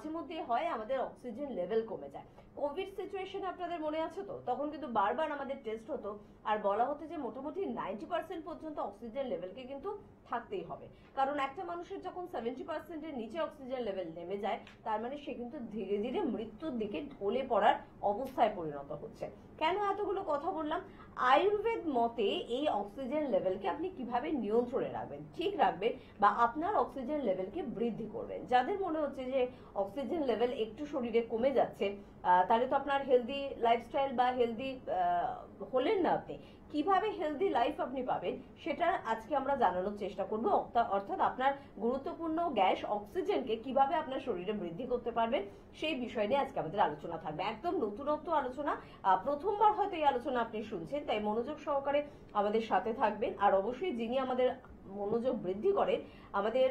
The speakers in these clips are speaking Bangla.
মাঝে মধ্যে হয় আমাদের অক্সিজেন লেভেল কমে যায়। কোভিড সিচুয়েশনে আপনাদের মনে আছে তো, তখন কিন্তু বারবার আমাদের টেস্ট হতো আর বলা হতো যে মোটামুটি 90% পর্যন্ত অক্সিজেন লেভেলকে কিন্তু থাকতেই হবে, কারণ একটা মানুষের যখন 70%-এর নিচে অক্সিজেন লেভেল নেমে যায় তার মানে সে কিন্তু ধীরে ধীরে মৃত্যুর দিকে ঢলে পড়ার অবস্থায় পরিণত হচ্ছে। কেন এতগুলো কথা বললাম? আয়ুর্বেদ মতে এই অক্সিজেন লেভেলকে আপনি কিভাবে নিয়ন্ত্রণে রাখবেন, ঠিক রাখবেন, বা আপনার অক্সিজেন লেভেলকে বৃদ্ধি করবেন। যাদের মনে হচ্ছে যে অক্সিজেন লেভেল একটু শরীরে কমে যাচ্ছে, তাহলে তো আপনার হেলদি লাইফস্টাইল বা হেলদি হলেন না আপনি। কিভাবে হেলদি লাইফ আপনি পাবেন সেটা আজকে আমরা জানানোর চেষ্টা করব। অর্থাৎ আপনার গুরুত্বপূর্ণ গ্যাস অক্সিজেনকে কিভাবে আপনার শরীরে বৃদ্ধি করতে পারবেন সেই বিষয় নিয়ে আজকে আমাদের আলোচনা থাকবে। একদম নতুনত্ব আলোচনা, প্রথমবার হয়তো এই আলোচনা আপনি শুনছেন, তাই মনোযোগ সহকারে আমাদের সাথে থাকবেন। আর অবশ্যই যিনি আমাদের মনোযোগ বৃদ্ধি করেন, আমাদের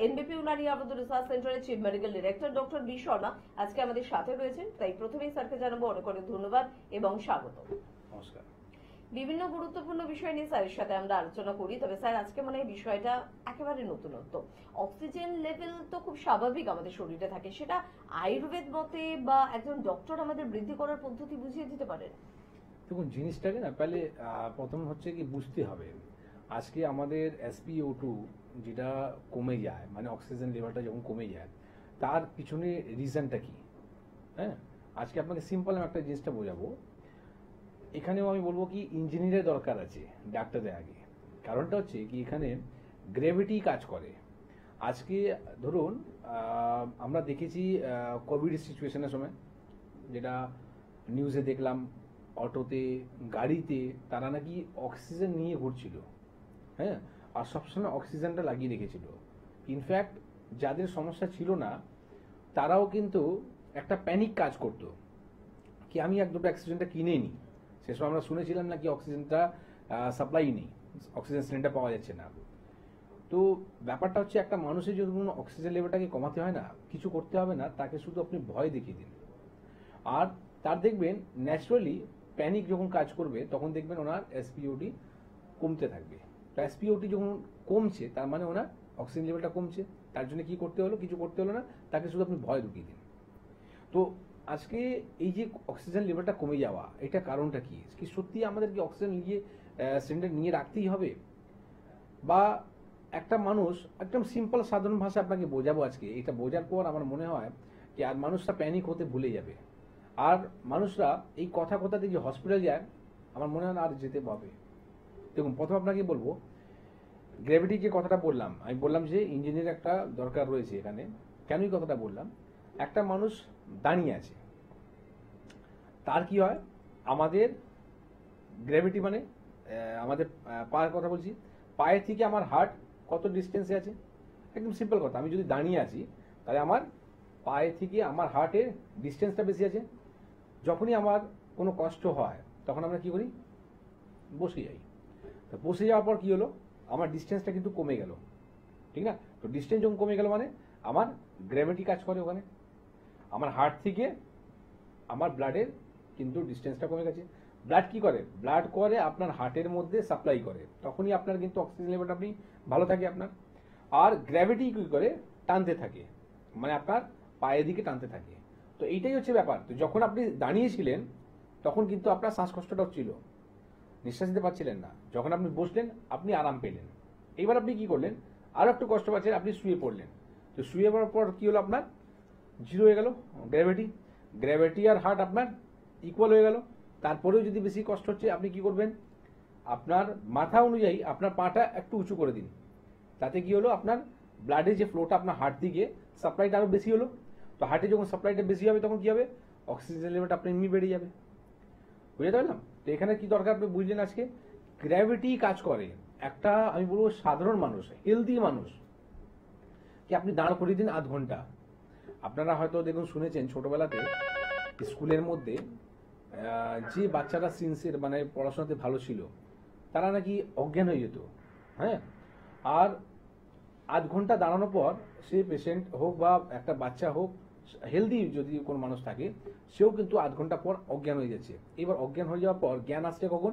এনবিপি উনানি আবদ্ধ রিসার্চ সেন্টারের chief medical director doctor B Sharma আজকে আমাদের সাথে রয়েছেন। তাই প্রথমেই স্যারকে জানাবো অনেক অনেক ধন্যবাদ এবং স্বাগত। নমস্কার। বিভিন্ন গুরুত্বপূর্ণ বিষয় নিয়ে স্যারের সাথে আমরা আলোচনা করি, তবে স্যার আজকে মানে এই বিষয়টা একেবারে নতুনত্ব। অক্সিজেন লেভেল তো খুব স্বাভাবিক আমাদের শরীরে থাকে, সেটা আয়ুর্বেদ মতে বা একজন ডক্টর আমাদের বৃদ্ধি করার পদ্ধতি বুঝিয়ে দিতে পারেন? দেখুন, জিনিসটাকে না পেলে প্রথম হচ্ছে কি বুঝতে হবে। আজকে আমাদের SpO2 যেটা কমে যায়, মানে অক্সিজেন লেভেলটা যখন কমে যায়, তার পিছনে রিজনটা কি? হ্যাঁ, আজকে আপনাকে সিম্পল আমি একটা জিনিসটা বোঝাবো। এখানেও আমি বলবো কি ইঞ্জিনিয়ারের দরকার আছে ডাক্তারের আগে। কারণটা হচ্ছে কি এখানে গ্র্যাভিটি কাজ করে। আজকে ধরুন আমরা দেখেছি কোভিড সিচুয়েশনের সময়, যেটা নিউজে দেখলাম, অটোতে গাড়িতে তারা নাকি অক্সিজেন নিয়ে ঘুরছিল। হ্যাঁ, আর সবসময় অক্সিজেনটা লাগিয়ে রেখেছিল। ইনফ্যাক্ট যাদের সমস্যা ছিল না তারাও কিন্তু একটা প্যানিক কাজ করতো কি আমি এক দুটো অক্সিজেনটা কিনে নিই। সে সময় আমরা শুনেছিলাম নাকি অক্সিজেনটা সাপ্লাই নেই, অক্সিজেন সিলিন্ডার পাওয়া যাচ্ছে না। তো ব্যাপারটা হচ্ছে একটা মানুষের যদি কোনো অক্সিজেন লেভেলটাকে কমাতে হয় না, কিছু করতে হবে না, তাকে শুধু আপনি ভয় দেখিয়ে দিন। আর তার দেখবেন ন্যাচারালি প্যানিক যখন কাজ করবে তখন দেখবেন ওনার SpO2 কমতে থাকবে। তো SpO2 যখন কমছে তার মানে ওনার অক্সিজেন লেভেলটা কমছে। তার জন্য কি করতে হলো? কিছু করতে হলো না, তাকে শুধু আপনি ভয় ঢুকিয়ে দিন। তো আজকে এই যে অক্সিজেন লেভেলটা কমে যাওয়া, এটা কারণটা কি? কি সত্যি আমাদেরকে অক্সিজেন নিয়ে সিলিন্ডার নিয়ে রাখতেই হবে? বা একটা মানুষ একদম সিম্পল সাধারণ ভাষা আপনাকে বোঝাবো আজকে। এটা বোঝার পর আমার মনে হয় যে আর মানুষরা প্যানিক হতে ভুলে যাবে। আর মানুষরা এই কথাতে যে হসপিটাল যায় আমার মনে হয় না আর যেতে পাবে। দেখুন, প্রথম আপনাকে বলবো গ্র্যাভিটি যে কথাটা বললাম, আমি বললাম যে ইঞ্জিনিয়ার একটা দরকার রয়েছে এখানে। কেন এই কথাটা বললাম? একটা মানুষ দাঁড়িয়ে আছে, তার কি হয়, আমাদের গ্র্যাভিটি মানে আমাদের পায়ের কথা বলছি, পায়ের থেকে আমার হার্ট কত ডিস্টেন্সে আছে? একদম সিম্পল কথা, আমি যদি দাঁড়িয়ে আছি তাহলে আমার পায়ে থেকে আমার হার্টের ডিস্টেন্সটা বেশি আছে। যখনই আমার কোনো কষ্ট হয় তখন আমরা কি করি? বসে যাই। তো বসে যাওয়ার পর কি হলো? আমার ডিস্টেন্সটা কিন্তু কমে গেল, ঠিক না? তো ডিস্টেন্স যখন কমে গেল মানে আমার গ্র্যাভিটি কাজ করে ওখানে, আমার হার্ট থেকে আমার ব্লাডের কিন্তু ডিস্টেন্সটা কমে গেছে। ব্লাড কি করে? ব্লাড করে আপনার হার্টের মধ্যে সাপ্লাই করে, তখনই আপনার কিন্তু অক্সিজেন লেভেলটা আপনি ভালো থাকে আপনার। আর গ্র্যাভিটি কি করে? টানতে থাকে, মানে আপনার পায়ের দিকে টানতে থাকে। তো এইটাই হচ্ছে ব্যাপার। তো যখন আপনি দাঁড়িয়েছিলেন তখন কিন্তু আপনার শ্বাসকষ্টটা হচ্ছিল, নিঃশ্বাস নিতে পারছিলেন না। যখন আপনি বসলেন আপনি আরাম পেলেন। এবার আপনি কি করলেন? আরো একটু কষ্ট পাচ্ছেন, আপনি শুয়ে পড়লেন। তো শুয়ে পড়ার পর কি হলো? আপনার জিরো হয়ে গেল গ্র্যাভিটি আর হার্ট আপনার ইকুয়াল হয়ে গেল। তারপরেও যদি বেশি কষ্ট হচ্ছে আপনি কি করবেন? আপনার মাথা অনুযায়ী আপনার পাটা একটু উঁচু করে দিন। তাতে কি হলো? আপনার ব্লাডের যে ফ্লোটা আপনার হার্ট দিকে সাপ্লাইটা আরো বেশি হলো। তো হার্টে যখন সাপ্লাইটা বেশি হবে তখন কি হবে? অক্সিজেন লেভেলটা আপনার এমনি বেড়ে যাবে। বুঝতে পারলাম? তো এখানে কি দরকার আপনি বুঝলেন আজকে? গ্র্যাভিটি কাজ করে। একটা আমি বলবো সাধারণ মানুষ, হেলদি মানুষ কি আপনি দাঁড় করিয়ে দিন আধ ঘন্টা। আপনারা হয়তো দেখুন শুনেছেন ছোটবেলাতে স্কুলের মধ্যে যে বাচ্চারা সিনসিয়ার মানে পড়াশোনাতে ভালো ছিল তারা নাকি অজ্ঞান হয়ে যেত। হ্যাঁ, আর আধ ঘন্টা দাঁড়ানোর পর সে পেশেন্ট হোক বা একটা বাচ্চা হোক, হেলদি যদি কোনো মানুষ থাকে সেও কিন্তু আধ ঘন্টা পর অজ্ঞান হয়ে যাচ্ছে। এবার অজ্ঞান হয়ে যাওয়ার পর জ্ঞান আসছে কখন?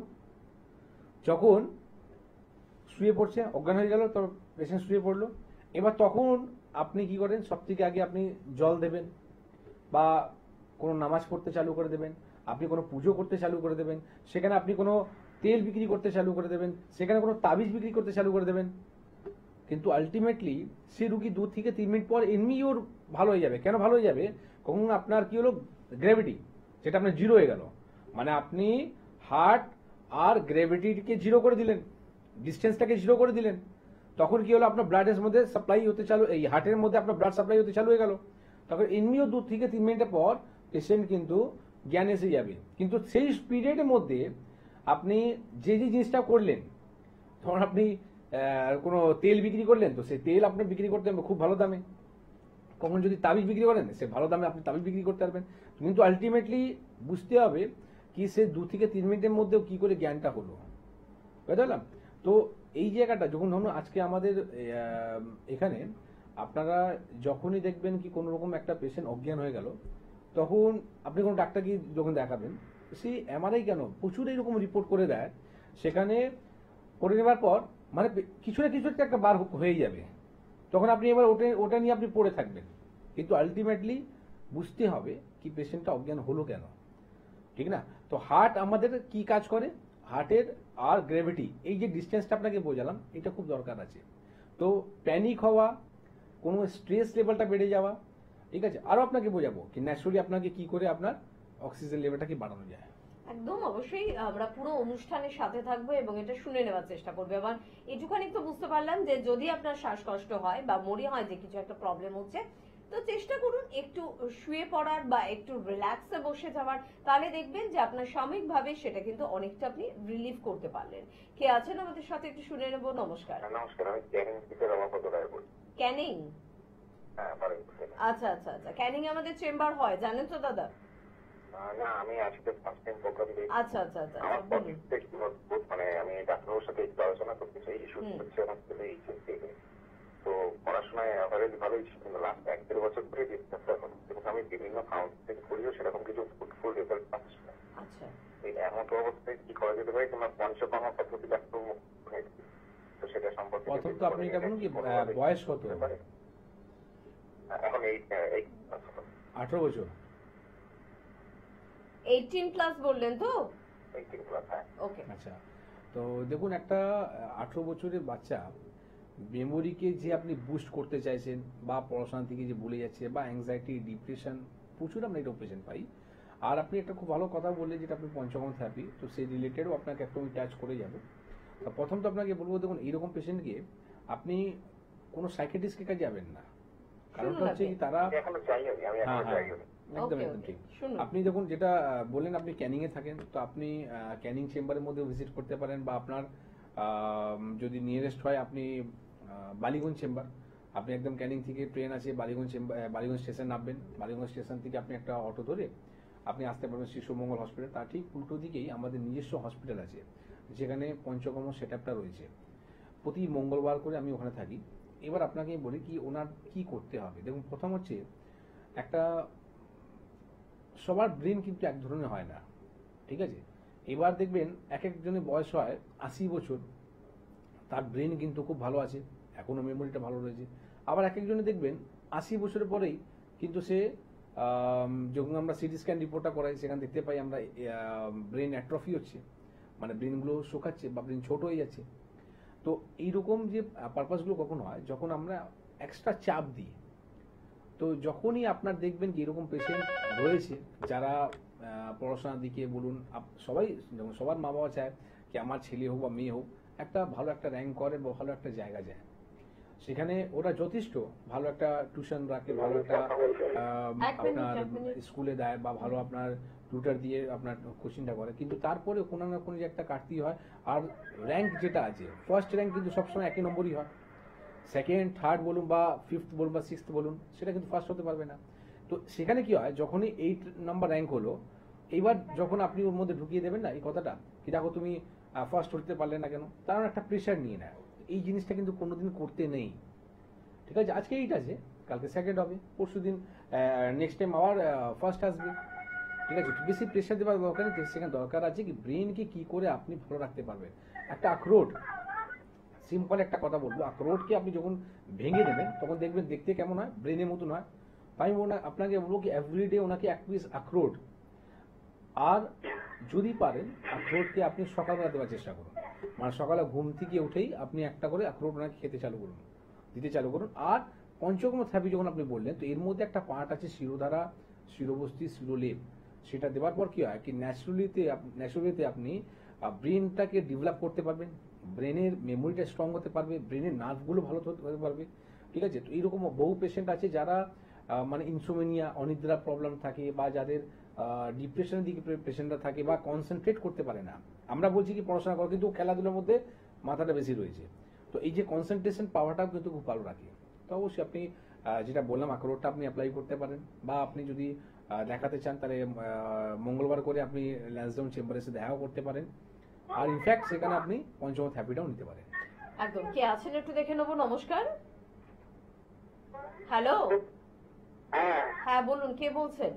যখন শুয়ে পড়ছে, অজ্ঞান হয়ে গেল, তো পেশেন্ট শুয়ে পড়লো। এবার তখন আপনি কি করেন? সব থেকে আগে আপনি জল দেবেন, বা কোনো নামাজ পড়তে চালু করে দেবেন, আপনি কোনো পুজো করতে চালু করে দেবেন, সেখানে আপনি কোনো তেল বিক্রি করতে চালু করে দেবেন, সেখানে কোনো তাবিজ বিক্রি করতে চালু করে দেবেন, কিন্তু আলটিমেটলি সে রুগী 2 থেকে 3 মিনিট পর এমনি ওর ভালো হয়ে যাবে। কেন ভালো হয়ে যাবে? কখন আপনার কি হলো, গ্র্যাভিটি যেটা আপনার জিরো হয়ে গেল, মানে আপনি হার্ট আর গ্র্যাভিটিকে জিরো করে দিলেন, ডিস্টেন্সটাকে জিরো করে দিলেন। তখন কি হলো, আপনার ব্লাডের মধ্যে সাপ্লাই হতে চালু, এই হার্টের মধ্যে আপনার ব্লাড সাপ্লাই হতে চালু হয়ে গেল। তখন এমনিও 2 থেকে 3 মিনিটের পর পেশেন্ট কিন্তু জ্ঞান এসে যাবে। কিন্তু সেই পিরিয়ডের মধ্যে আপনি যে যে জিনিসটা করলেন, তখন আপনি কোনো তেল বিক্রি করলেন, তো সেই তেল আপনি বিক্রি করতে হবে খুব ভালো দামে। কখন যদি তাবিজ বিক্রি করেন, সে ভালো দামে আপনি তাবিজ বিক্রি করতে পারবেন। কিন্তু আলটিমেটলি বুঝতে হবে কি সে 2 থেকে 3 মিনিটের মধ্যেও কি করে জ্ঞানটা হলো, বুঝতে পারলাম? তো এই জায়গাটা যখন ধরুন আজকে আমাদের এখানে আপনারা যখনই দেখবেন কি কোনো রকম একটা পেশেন্ট অজ্ঞান হয়ে গেল, তখন আপনি কোনো ডাক্তারকে যখন দেখাবেন, সে এমআরআই কেন প্রচুর এরকম রিপোর্ট করে দেয়, সেখানে করে নেবার পর মানে কিছু না কিছু একটা বার হয়ে যাবে, তখন আপনি এবার ওটা নিয়ে আপনি পড়ে থাকবেন। কিন্তু আলটিমেটলি বুঝতে হবে কি পেশেন্টটা অজ্ঞান হলো কেন, ঠিক না? তো হার্ট আমাদের কি কাজ করে, হার্টের আর গ্র্যাভিটি, এই যে ডিস্টেন্সটা আপনাকে বোঝালাম, এটা খুব দরকার আছে। তো প্যানিক হওয়া, কোনো স্ট্রেস লেভেলটা বেড়ে যাওয়া, ঠিক আছে, আরো আপনাকে বোঝাবো কি ন্যাচুরালি আপনাকে কি করে আপনার অক্সিজেন লেভেলটাকে বাড়ানো যায়। একদম অবশ্যই আমরা পুরো অনুষ্ঠানের সাথে থাকবো এবং এটা শুনে নেওয়ার চেষ্টা করবো। এবার এটুখানি তো বুঝতে পারলাম যে যদি আপনার শ্বাসকষ্ট হয় বা মনে হয় যে কিছু একটা প্রবলেম হচ্ছে, তো চেষ্টা করুন একটু শুয়ে পড়ার বা একটু রিল্যাক্সে বসে যাওয়ার, তাহলে দেখবেন যে আপনার সাময়িকভাবে সেটা কিন্তু অনেকটা আপনি রিলিফ করতে পারলেন। কে আছেন আমাদের সাথে একটু শুনে নেব। নমস্কার। নমস্কার, আমি ক্যানিং থেকে রমাপদ রায় বলছি। ক্যানিং? হ্যাঁ, বারুইপুর থেকে। আচ্ছা আচ্ছা আচ্ছা, ক্যানিং আমাদের চেম্বার হয়, জানেন তো দাদা? না, আমি আজকে ফার্স্ট টাইম প্রোগ্রাম দিয়েছি। আচ্ছা আচ্ছা আচ্ছা আমার আচ্ছা, বলুন। পকেট থেকে মানে আমি ডাক্তারের সাথে একটু আলোচনা করতে চাই। ইস্যু হচ্ছে হসপিটালে এইচএসসি, তো পড়াশোনায় অ্যাভারেজ ভালোই ছিল, কিন্তু লাস্ট 1-1.5 বছর ধরে ডিস্টার্বটা হচ্ছে এবং আমি বিভিন্ন কাউন্সিলিং করিও সেরকম কিছু ফুল রেজাল্ট পাচ্ছি না। আচ্ছা, এই এমন অবস্থায় কি করা যেতে পারে, কিংবা পঞ্চকর্মা পদ্ধতি ডাক্তার তো সেটা সম্পর্কে প্রথম তো আপনি এটা বলুন কি বয়স কত? এখন এই 18 বছর। 18 প্লাস বললেন তো? 18 প্লাস। হ্যাঁ, ওকে। আচ্ছা, তো দেখুন একটা 18 বছরের বাচ্চা মেমোরিকে যে আপনি বুস্ট করতে চাইছেন, বা পড়াশোনা থেকে যে ভুলে যাচ্ছে, বা অ্যাংজাইটি, ডিপ্রেশন, প্রচুর আমরা এটা পেশেন্ট পাই। আর আপনি একটা খুব ভালো কথা বললেন যেটা আপনি পঞ্চকর্ম থেরাপি, তো সেই রিলেটেডও আপনাকে একটু আমি টাচ করে যাব। তো প্রথম তো আপনাকে বলবো, দেখুন এইরকম পেশেন্টকে আপনি কোনো সাইকিয়াট্রিস্টের কাছে যাবেন না। কারণটা হচ্ছে কি তারা এখনো যাইনি, আমি হ্যাঁ এখনো হ্যাঁ যাইনি। একদম ওকে, একদম ওকে, ঠিক। শুনুন। আপনি দেখুন যেটা বললেন আপনি ক্যানিং এ থাকেন, তো আপনি ক্যানিং চেম্বারের মধ্যে ভিজিট করতে পারেন, বা আপনার যদি নিয়ারেস্ট হয় আপনি বালিগঞ্জ চেম্বার, আপনি একদম ক্যানিং থেকে ট্রেন আছে বালিগঞ্জ চেম্বার, বালিগঞ্জ স্টেশন নামবেন, বালিগঞ্জ স্টেশন থেকে আপনি একটা অটো ধরে আপনি আসতে পারবেন শিশু মঙ্গল হসপিটাল। তার ঠিক উল্টো দিকেই আমাদের নিজস্ব হসপিটাল আছে, যেখানে পঞ্চকর্ম সেট আপটা রয়েছে। প্রতি মঙ্গলবার করে আমি ওখানে থাকি। এবার আপনাকে বলি কি ওনার কি করতে হবে। দেখুন প্রথম হচ্ছে একটা, সবার ব্রেন কিন্তু এক ধরনের হয় না, ঠিক আছে? এবার দেখবেন এক একজনের বয়স হয় 80 বছর, তার ব্রেন কিন্তু খুব ভালো আছে, এখনো মেমোরিটা ভালো রয়েছে। আবার এক একজনে দেখবেন 80 বছরের পরেই কিন্তু সে যখন আমরা সিটি স্ক্যান রিপোর্টটা করাই, সেখানে দেখতে পাই আমরা ব্রেন অ্যাট্রফি হচ্ছে, মানে ব্রেনগুলো শুকাচ্ছে বা ব্রেন ছোট হয়ে যাচ্ছে। তো এইরকম যে পারপাসগুলো কখন হয়, যখন আমরা এক্সট্রা চাপ দিই। তো যখনই আপনার দেখবেন কি এরকম পেশেন্ট রয়েছে যারা পড়াশোনার দিকে বলুন, সবাই যেমন সবার মা বাবা চায় কি আমার ছেলে হোক বা মেয়ে হোক একটা ভালো একটা র্যাঙ্ক করে বা ভালো একটা জায়গা যায়, সেখানে ওরা যথেষ্ট ভালো একটা টিউশন রাখে, ভালো একটা আপনার স্কুলে দেয়, বা ভালো আপনার টিউটার দিয়ে আপনার কোচিংটা করে, কিন্তু তারপরে কোনো না কোনো যে একটা কাটতি হয়। আর র্যাঙ্ক যেটা আছে, ফার্স্ট র্যাঙ্ক কিন্তু সবসময় একই নম্বরই হয়, সেকেন্ড থার্ড বলুন বা ফিফথ বলুন বা সিক্সথ বলুন, সেটা কিন্তু ফার্স্ট হতে পারবে না। তো সেখানে কি হয়, যখনই 8 নাম্বার র্যাঙ্ক হলো, এইবার যখন আপনি ওর মধ্যে ঢুকিয়ে দেবেন না এই কথাটা কি দেখো তুমি ফার্স্ট হতে পারলে না কেন, তার একটা প্রেশার নিয়ে নেয়। এই জিনিসটা কিন্তু কোনোদিন করতে নেই, ঠিক আছে? আজকে 8 আছে, কালকে সেকেন্ড হবে, পরশু দিন নেক্সট টাইম আবার ফার্স্ট আসবে, ঠিক আছে? বেশি প্রেশার দেওয়ার দরকার নেই। সেখানে দরকার আছে কি ব্রেনকে কি করে আপনি ভালো রাখতে পারবেন। একটা আখরোট, সিম্পল একটা কথা বলবো, আখরোটকে আপনি যখন ভেঙে দেবেন তখন দেখবেন দেখতে কেমন হয়, ব্রেনের মতন হয়, তাই আমি আপনাকে বলবো কি এভরিডে ওনাকে এক পিস আখরোট, আর যদি পারেন আখরোটকে আপনি সকালবেলা দেওয়ার চেষ্টা করুন, মানে সকালে ঘুম থেকে উঠেই আপনি একটা করে আখরোট ওনাকে দিতে চালু করুন। আর পঞ্চকর্ম থেরাপি যখন আপনি বললেন, তো এর মধ্যে একটা পার্ট আছে শিরোধারা, শিরোবস্তি, শিরোলেপ। সেটা দেওয়ার পর কি হয় কি ন্যাচুরালিতে আপনি ব্রেনটাকে ডেভেলপ করতে পারবেন, ব্রেনের মেমোরিটা স্ট্রং হতে পারবে, ব্রেনের নার্ভগুলো ভালো হতে পারবে। ঠিক আছে, তো এইরকম বহু পেশেন্ট আছে যারা মানে ইনসোমেনিয়া, অনিদ্রা প্রবলেম থাকে, বা যাদের ডিপ্রেশনের দিকে পেশেন্টরা থাকে, বা কনসেন্ট্রেট করতে পারে না। আমরা বলছি কি পড়াশোনা করো, কিন্তু খেলাধুলার মধ্যে মাথাটা বেশি রয়েছে। তো এই যে কনসেন্ট্রেশন পাওয়াটাও কিন্তু খুব ভালো রাখে। তো অবশ্যই আপনি যেটা বললাম আখরোটটা আপনি অ্যাপ্লাই করতে পারেন, বা আপনি যদি দেখাতে চান তাহলে মঙ্গলবার করে আপনি ল্যান্সডাউন চেম্বারে এসে দেখাও করতে পারেন। আর ইনফ্যাক্ট সেখানে আপনি পঞ্চকর্ম থেরাপিটাও নিতে পারেন। একদম। কে আছেন একটু দেখে নেবো। নমস্কার। হ্যালো, হ্যাঁ হ্যাঁ বলুন, কে বলছেন?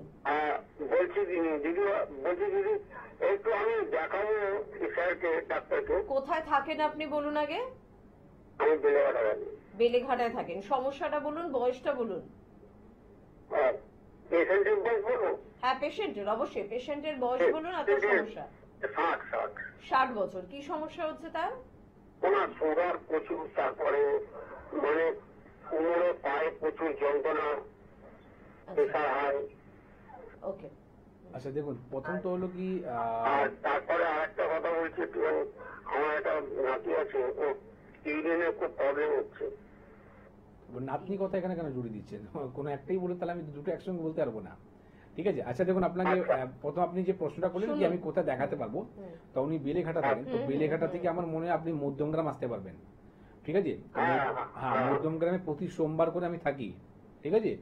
বলছি দিদি, একটু আমি দেখাবো স্যারকে, ডাক্তারকে। কোথায় থাকেন আপনি বলুন আগে। আমি বেলেঘাটা বাড়ি। বেলেঘাটায় থাকেন। সমস্যাটা বলুন, বয়সটা বলুন। পেশেন্টের বয়স বলো? হ্যাঁ পেশেন্টের, অবশ্যই পেশেন্টের বয়স বলুন আর তার সমস্যা। 60 বছর। কি সমস্যা হচ্ছে তার? ওনার সুগার প্রচুর, তারপরে মানে কোমরে পায়ে প্রচুর যন্ত্রণা, প্রেশার হাই। ওকে। আচ্ছা দেখুন, প্রথম তো হলো কি আর তারপরে আরেকটা কথা বলছি, আমার একটা নাতি আছে, ও ইউরিনে খুব প্রবলেম হচ্ছে। নাতনি কথা এখানে কেন জুড়ে দিচ্ছেন? কোনো একটাই বলে তাহলে আমি দুটো একসঙ্গে বলতে পারবো না। ঠিক আছে, আচ্ছা দেখুন, আপনাকে প্রথম আপনি যে প্রশ্নটা করলেন কি আমি কোথায় দেখাতে পারবো, তো উনি বেলেঘাটা থাকেন। তো বেলেঘাটা থেকে আমার মনে হয় আপনি মধ্যমগ্রাম আসতে পারবেন। ঠিক আছে, হ্যাঁ মধ্যমগ্রামে প্রতি সোমবার করে আমি থাকি। ঠিক আছে,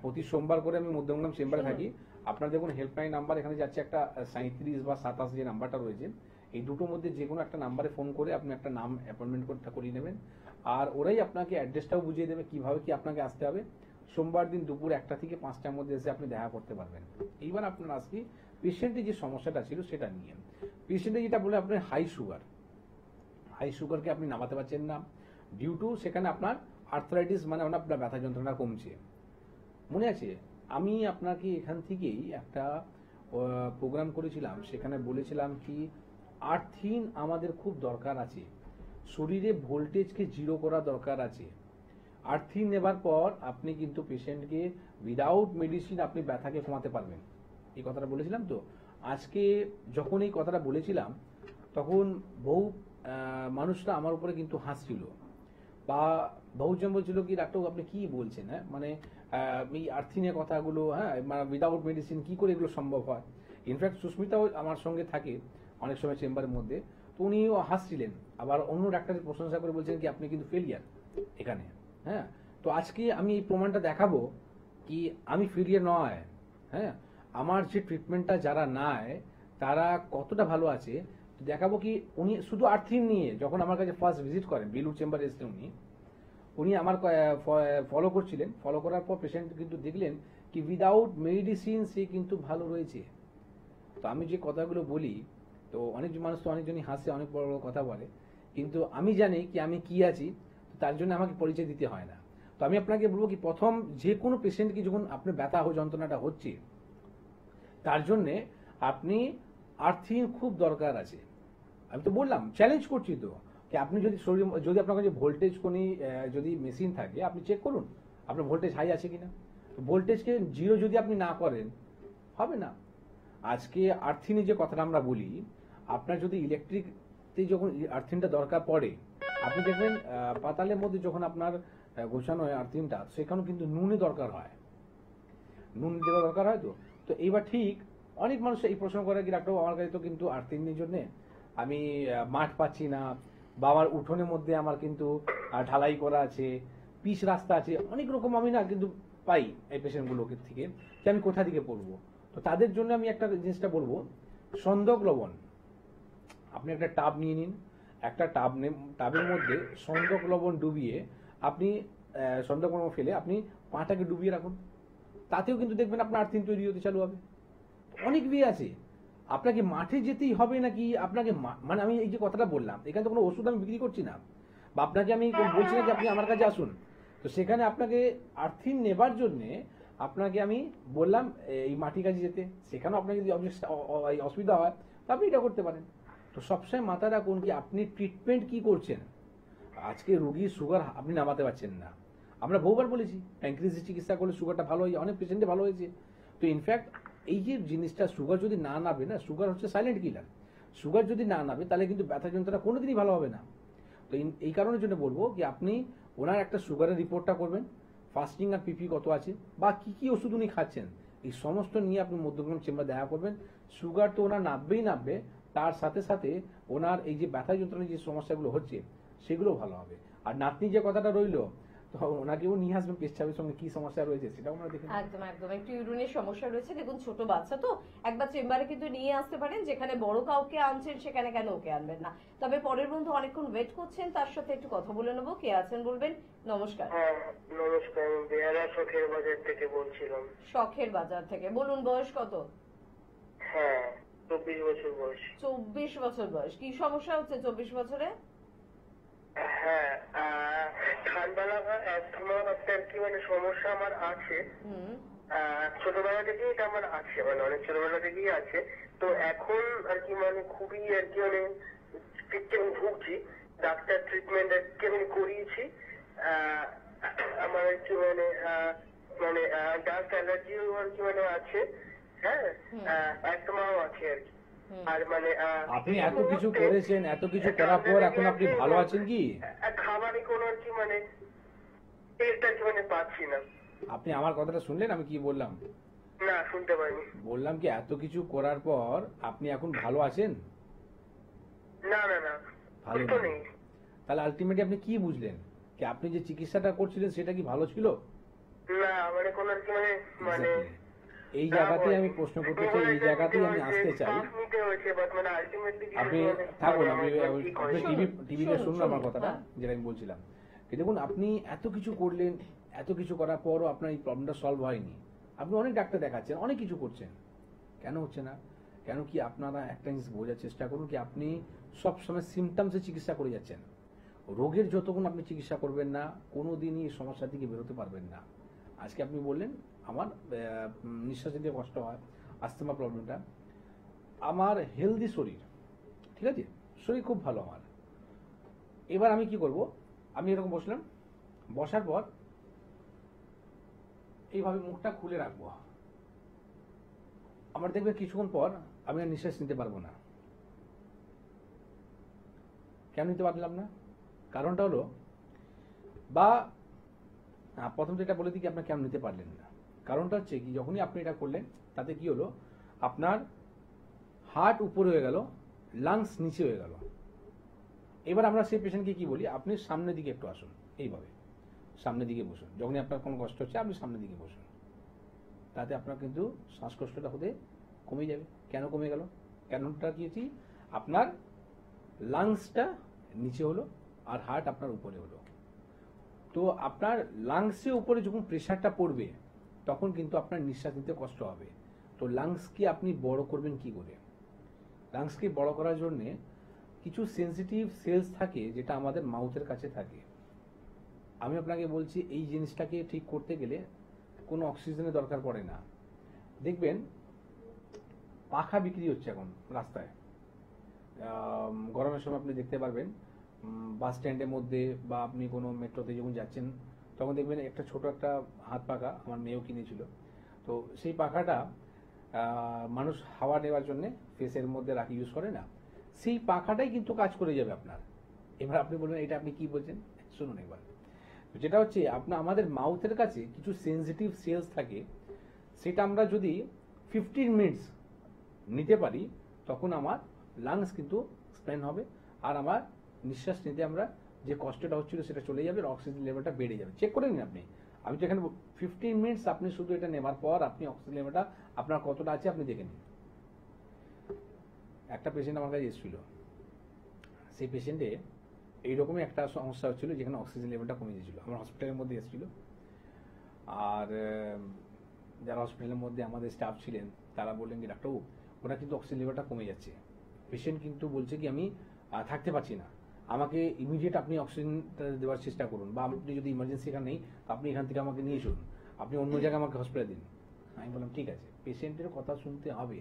প্রতি সোমবার করে আমি মধ্যমগ্রাম চেম্বারে থাকি। আপনার দেখুন হেল্পলাইন নাম্বার এখানে যাচ্ছে একটা 37 বা 27 যে নাম্বারটা রয়েছে, এই দুটোর মধ্যে যে কোনো একটা নাম্বারে ফোন করে আপনি একটা নাম অ্যাপয়েন্টমেন্ট করিয়ে নেবেন। আর ওরাই আপনাকে অ্যাড্রেসটাও বুঝিয়ে দেবে কিভাবে কি আপনাকে আসতে হবে। সোমবার দিন দুপুর 1টা থেকে 5টার মধ্যে এসে আপনি দেখা করতে পারবেন। এইবার আপনার আসি পেশেন্টের যে সমস্যাটা ছিল সেটা নিয়ে। পেশেন্টে যেটা বলে আপনার হাই সুগারকে আপনি নামাতে পারছেন না, ডিউ টু সেখানে আপনার আর্থ্রাইটিস, মানে আপনার ব্যথা যন্ত্রণা কমছে। মনে আছে আমি আপনাকে এখান থেকেই একটা প্রোগ্রাম করেছিলাম, সেখানে বলেছিলাম কি আর্থিন আমাদের খুব দরকার আছে, শরীরে ভোল্টেজকে জিরো করা দরকার আছে। আর্থিন নেবার পর আপনি কিন্তু পেশেন্টকে উইদাউট মেডিসিন আপনি ব্যথাকে কমাতে পারবেন। এই কথাটা বলেছিলাম। তো আজকে যখন এই কথাটা বলেছিলাম তখন বহু মানুষরা আমার উপরে কিন্তু হাসছিল, বা বহুজন বলছিল কি ডাক্তার আপনি কি বলছেন, হ্যাঁ মানে এই আর্থিনের কথাগুলো, হ্যাঁ মানে উইদাউট মেডিসিন কি করে এগুলো সম্ভব হয়। ইনফ্যাক্ট সুস্মিতাও আমার সঙ্গে থাকে অনেক সময় চেম্বারের মধ্যে, তো উনিও হাসছিলেন। আবার অন্য ডাক্তারের প্রশংসা করে বলছেন কি আপনি কিন্তু ফেলিয়ার এখানে। হ্যাঁ, তো আজকে আমি এই প্রমাণটা দেখাবো কি আমি ফেলিয়ার নয়। হ্যাঁ, আমার যে ট্রিটমেন্টটা যারা নেয় তারা কতটা ভালো আছে দেখাবো। কি উনি শুধু আর্থিন নিয়ে যখন আমার কাছে ফার্স্ট ভিজিট করেন, বেলুর চেম্বারে এসে উনি আমার ফলো করছিলেন। ফলো করার পর পেশেন্ট কিন্তু দেখলেন কি উইদাউট মেডিসিন সে কিন্তু ভালো রয়েছে। তো আমি যে কথাগুলো বলি, তো অনেক মানুষ তো অনেকজনই হাসে, অনেক বড় বড় কথা বলে, কিন্তু আমি জানি কি আমি কি আছি, তার জন্য আমাকে পরিচয় দিতে হয় না। তো আমি আপনাকে বলবো কি প্রথম যে কোনো পেশেন্টকে যখন আপনার ব্যথা যন্ত্রণাটা হচ্ছে তার জন্যে আপনি আর্থিন খুব দরকার আছে। আমি তো বললাম চ্যালেঞ্জ করছি তো কি আপনি যদি শরীর যদি আপনার কাছে ভোল্টেজ কোনি যদি মেশিন থাকে আপনি চেক করুন আপনার ভোল্টেজ হাই আছে কিনা। ভোল্টেজকে জিরো যদি আপনি না করেন হবে না। আজকে আর্থিনে যে কথাটা আমরা বলি, আপনার যদি ইলেকট্রিকতে যখন আর্থিনটা দরকার পড়ে, আপনি দেখবেন পাতালের মধ্যে যখন আপনার গোছানো হয় আর্থিনটা, সেখানেও কিন্তু নুনে দরকার হয়, নুন দেওয়া দরকার হয়। তো তো এইবার ঠিক অনেক মানুষ এই প্রশ্ন করে কি ডাক্তার আমার কাছে তো কিন্তু আর্থিনের জন্য আমি মাঠ পাচ্ছি না, বা আমার উঠোনের মধ্যে আমার কিন্তু ঢালাই করা আছে, পিচ রাস্তা আছে, অনেক রকম আমি না কিন্তু পাই এই পেশেন্টগুলোকে থেকে, যে আমি কোথা থেকে পড়বো। তো তাদের জন্য আমি একটা জিনিসটা বলবো, সন্দক লবণ। আপনি একটা টাব নিয়ে নিন, একটা টাবের মধ্যে সন্দক লবণ ডুবিয়ে আপনি সন্দক লবণ ফেলে আপনি পাটাকে ডুবিয়ে রাখুন, তাতেও কিন্তু দেখবেন আপনার আর্থিন তৈরি হতে চালু হবে। অনেক বিয়ে আছে, আপনাকে মাঠে যেতেই হবে নাকি আপনাকে, মানে আমি এই যে কথাটা বললাম এখানে তো কোনো ওষুধ আমি বিক্রি করছি না, বা আপনাকে আমি বলছি না যে আপনি আমার কাছে আসুন। তো সেখানে আপনাকে আর্থিন নেবার জন্য আপনাকে আমি বললাম এই মাটি কাজে যেতে, সেখানেও আপনার যদি অসুবিধা হয় তো আপনি এটা করতে পারেন। তো সবসময় মাথায় রাখুন কি আপনি ট্রিটমেন্ট কি করছেন। আজকে রোগীর সুগার আপনি নামাতে পারছেন না, আমরা বহুবার বলেছি প্যানক্রিয়াসের চিকিৎসা করলে সুগারটা ভালো হয়ে যায়, অনেক পেশেন্টে ভালো হয়েছে। তো ইনফ্যাক্ট এই যে জিনিসটা সুগার যদি না নামে না, সুগার হচ্ছে সাইলেন্ট কিলার, সুগার যদি না নামে তাহলে কিন্তু ব্যথা যন্ত্রণা কোনোদিনই ভালো হবে না। তো এই কারণের জন্য বলবো কি আপনি ওনার একটা সুগারের রিপোর্টটা করবেন, ফাস্টিং আর পিপি কত আছে বা কি কি ওষুধ উনি খাচ্ছেন, এই সমস্ত নিয়ে আপনি মধ্যগ্রাম চেম্বার দেখা করবেন। সুগার তো ওনার নামবে, তার সাথে সাথে ওনার এই যে ব্যথা যন্ত্রণার যে সমস্যাগুলো হচ্ছে সেগুলো ভালো হবে। আর নাতনি যে কথাটা রইলো, তো ওনাকেও নিয়ে আসবেন পেশাবের সঙ্গে কি সমস্যা রয়েছে সেটাও আমরা দেখে নেব। একদম একদম একটু ইউরিনের সমস্যা রয়েছে। দেখুন ছোট বাচ্চা তো একবার চেম্বারে কিন্তু নিয়ে আসতে পারেন, যেখানে বড় কাউকে আনছেন সেখানে কেন ওকে আনবেন না। তবে পরের বন্ধু অনেকক্ষণ ওয়েট করছেন, তার সাথে একটু কথা বলে নেবো। কে আছেন বলবেন? নমস্কার। হ্যাঁ নমস্কার, আমি বেহালা শখের বাজার থেকে বলছিলাম। শখের বাজার থেকে বলুন, বয়স কত? হ্যাঁ 24 বছর বয়স। 24 বছর বয়স। কি সমস্যা হচ্ছে 24 বছরে? হ্যাঁ ঠান্ডা লাগা অ্যাস্থমা একটা আর কি মানে সমস্যা আমার আছে। ছোটবেলা থেকেই এটা আমার আছে, মানে অনেক ছোটবেলা থেকেই আছে। তো এখন আর কি মানে খুবই আর কি মানে ট্রিটমেন্ট ভুগছি, ডাক্তার ট্রিটমেন্ট আর কি আমি করিয়েছি। আমার আর কি মানে মানে ডাস্ট অ্যালার্জিও আর কি মানে আছে। হ্যাঁ অ্যাস্থমাও আছে আর কি। আর মানে আপনি এত কিছু করেছেন, এত কিছু করার পর এখন আপনি ভালো আছেন কি? খাবারে কোনো আর কি মানে টেস্ট আর কি মানে পাচ্ছি না। আপনি আমার কথাটা শুনলেন আমি কি বললাম? না শুনতে পাইনি। বললাম কি এত কিছু করার পর আপনি এখন ভালো আছেন? না না না ভালো সুস্থ নেই। তাহলে আলটিমেটলি আপনি কি বুঝলেন কি আপনি যে চিকিৎসাটা করছিলেন সেটা কি ভালো ছিল? না মানে কোন আর কি মানে মানে Exactly. এই জায়গাতেই আমি প্রশ্ন করতে চাই, এই জায়গাতেই আমি আসতে চাই। আপনি থাকুন, আপনি টিভিতে শুনুন আমার কথাটা যেটা আমি বলছিলাম। দেখুন আপনি এত কিছু করলেন, এত কিছু করার পরও আপনার এই প্রবলেমটা সলভ হয়নি। আপনি অনেক ডাক্তার দেখাচ্ছেন, অনেক কিছু করছেন, কেন হচ্ছে না? কেন কি আপনারা একটা জিনিস বোঝার চেষ্টা করুন কি আপনি সবসময় সিমটমসে চিকিৎসা করে যাচ্ছেন। রোগের যতক্ষণ আপনি চিকিৎসা করবেন না কোনোদিনই এই সমস্যা থেকে বেরোতে পারবেন না। আজকে আপনি বললেন আমার নিঃশ্বাস নিতে কষ্ট হয়, আস্থমা প্রবলেমটা, আমার হেলদি শরীর, ঠিক আছে, শরীর খুব ভালো আমার। এবার আমি কি করব, আমি এরকম বসলাম, বসার পর এইভাবে মুখটা খুলে রাখবো। আমার দেখবে কিছুক্ষণ পর আমি আর নিঃশ্বাস নিতে পারবো না। কেন নিতে পারলাম না? কারণটা হলো, বা প্রথম যেটা বলে দিই কি আপনার কেন নিতে পারলেন না, কারণটা হচ্ছে কি যখনই আপনি এটা করলেন তাতে কি হলো, আপনার হার্ট উপরে হয়ে গেল, লাংস নিচে হয়ে গেল। এবার আমরা সেই পেশেন্টকে কি বলি, আপনি সামনের দিকে একটু আসুন, এইভাবে সামনের দিকে বসুন। যখনই আপনার কোনো কষ্ট হচ্ছে আপনি সামনের দিকে বসুন, তাতে আপনার কিন্তু শ্বাসকষ্টটা হতে কমে যাবে। কেন কমে গেল? কেনটা কি, আপনার লাংসটা নিচে হলো আর হার্ট আপনার উপরে হলো। তো আপনার লাংসের উপরে যখন প্রেশারটা পড়বে তখন কিন্তু আপনার নিঃশ্বাস নিতে কষ্ট হবে। তো লাংসকে আপনি বড় করবেন কি করে? লাংসকে বড় করার জন্য কিছু সেন্সিটিভ সেলস থাকে যেটা আমাদের মাউথের কাছে থাকে। আমি আপনাকে বলছি এই জিনিসটাকে ঠিক করতে গেলে কোনো অক্সিজেনের দরকার পড়ে না। দেখবেন পাখা বিক্রি হচ্ছে এখন রাস্তায়, গরমের সময় আপনি দেখতে পারবেন বাস স্ট্যান্ডের মধ্যে বা আপনি কোনো মেট্রোতে যখন যাচ্ছেন তখন দেখবেন একটা ছোট একটা হাত পাখা, আমার মেয়েও কিনেছিল। তো সেই পাখাটা মানুষ হাওয়া নেওয়ার জন্য ফেসের মধ্যে রাখি, ইউজ করে না, সেই পাখাটাই কিন্তু কাজ করে যাবে আপনার। এবার আপনি বলবেন এটা আপনি কি বলছেন, শুনুন একবার। যেটা হচ্ছে আমাদের মাউথের কাছে কিছু সেন্সিটিভ সেলস থাকে, সেটা আমরা যদি 15 মিনিটস নিতে পারি তখন আমার লাংস কিন্তু এক্সপ্যান্ড হবে আর আমার নিঃশ্বাস নিতে আমরা যে কষ্টটা হচ্ছিল সেটা চলে যাবে, অক্সিজেন লেভেলটা বেড়ে যাবে। চেক করে নিন আপনি। আমি তো এখানে 15 মিনিটস আপনি শুধু এটা নেবার পর আপনি অক্সিজেন লেভেলটা আপনার কতটা আছে আপনি দেখে নিন। একটা পেশেন্ট আমার কাছে এসেছিল, সেই পেশেন্টে এইরকমই একটা সমস্যা হচ্ছিল যেখানে অক্সিজেন লেভেলটা কমে গিয়েছিল। আমার হসপিটালের মধ্যে এসেছিল, আর যারা হসপিটালের মধ্যে আমাদের স্টাফ ছিলেন তারা বললেন কি ডাক্তারবাবু ওরা কিন্তু অক্সিজেন লেভেলটা কমে যাচ্ছে, পেশেন্ট কিন্তু বলছে কি আমি থাকতে পারছি না, আমাকে ইমিডিয়েট আপনি অক্সিজেনটা দেওয়ার চেষ্টা করুন, বা আপনি যদি ইমার্জেন্সি এখানে নেই আপনি এখান থেকে আমাকে নিয়ে চলুন। আপনি অন্য জায়গায় আমাকে হসপিটালে দিন। আমি বললাম ঠিক আছে, পেশেন্টের কথা শুনতে হবে,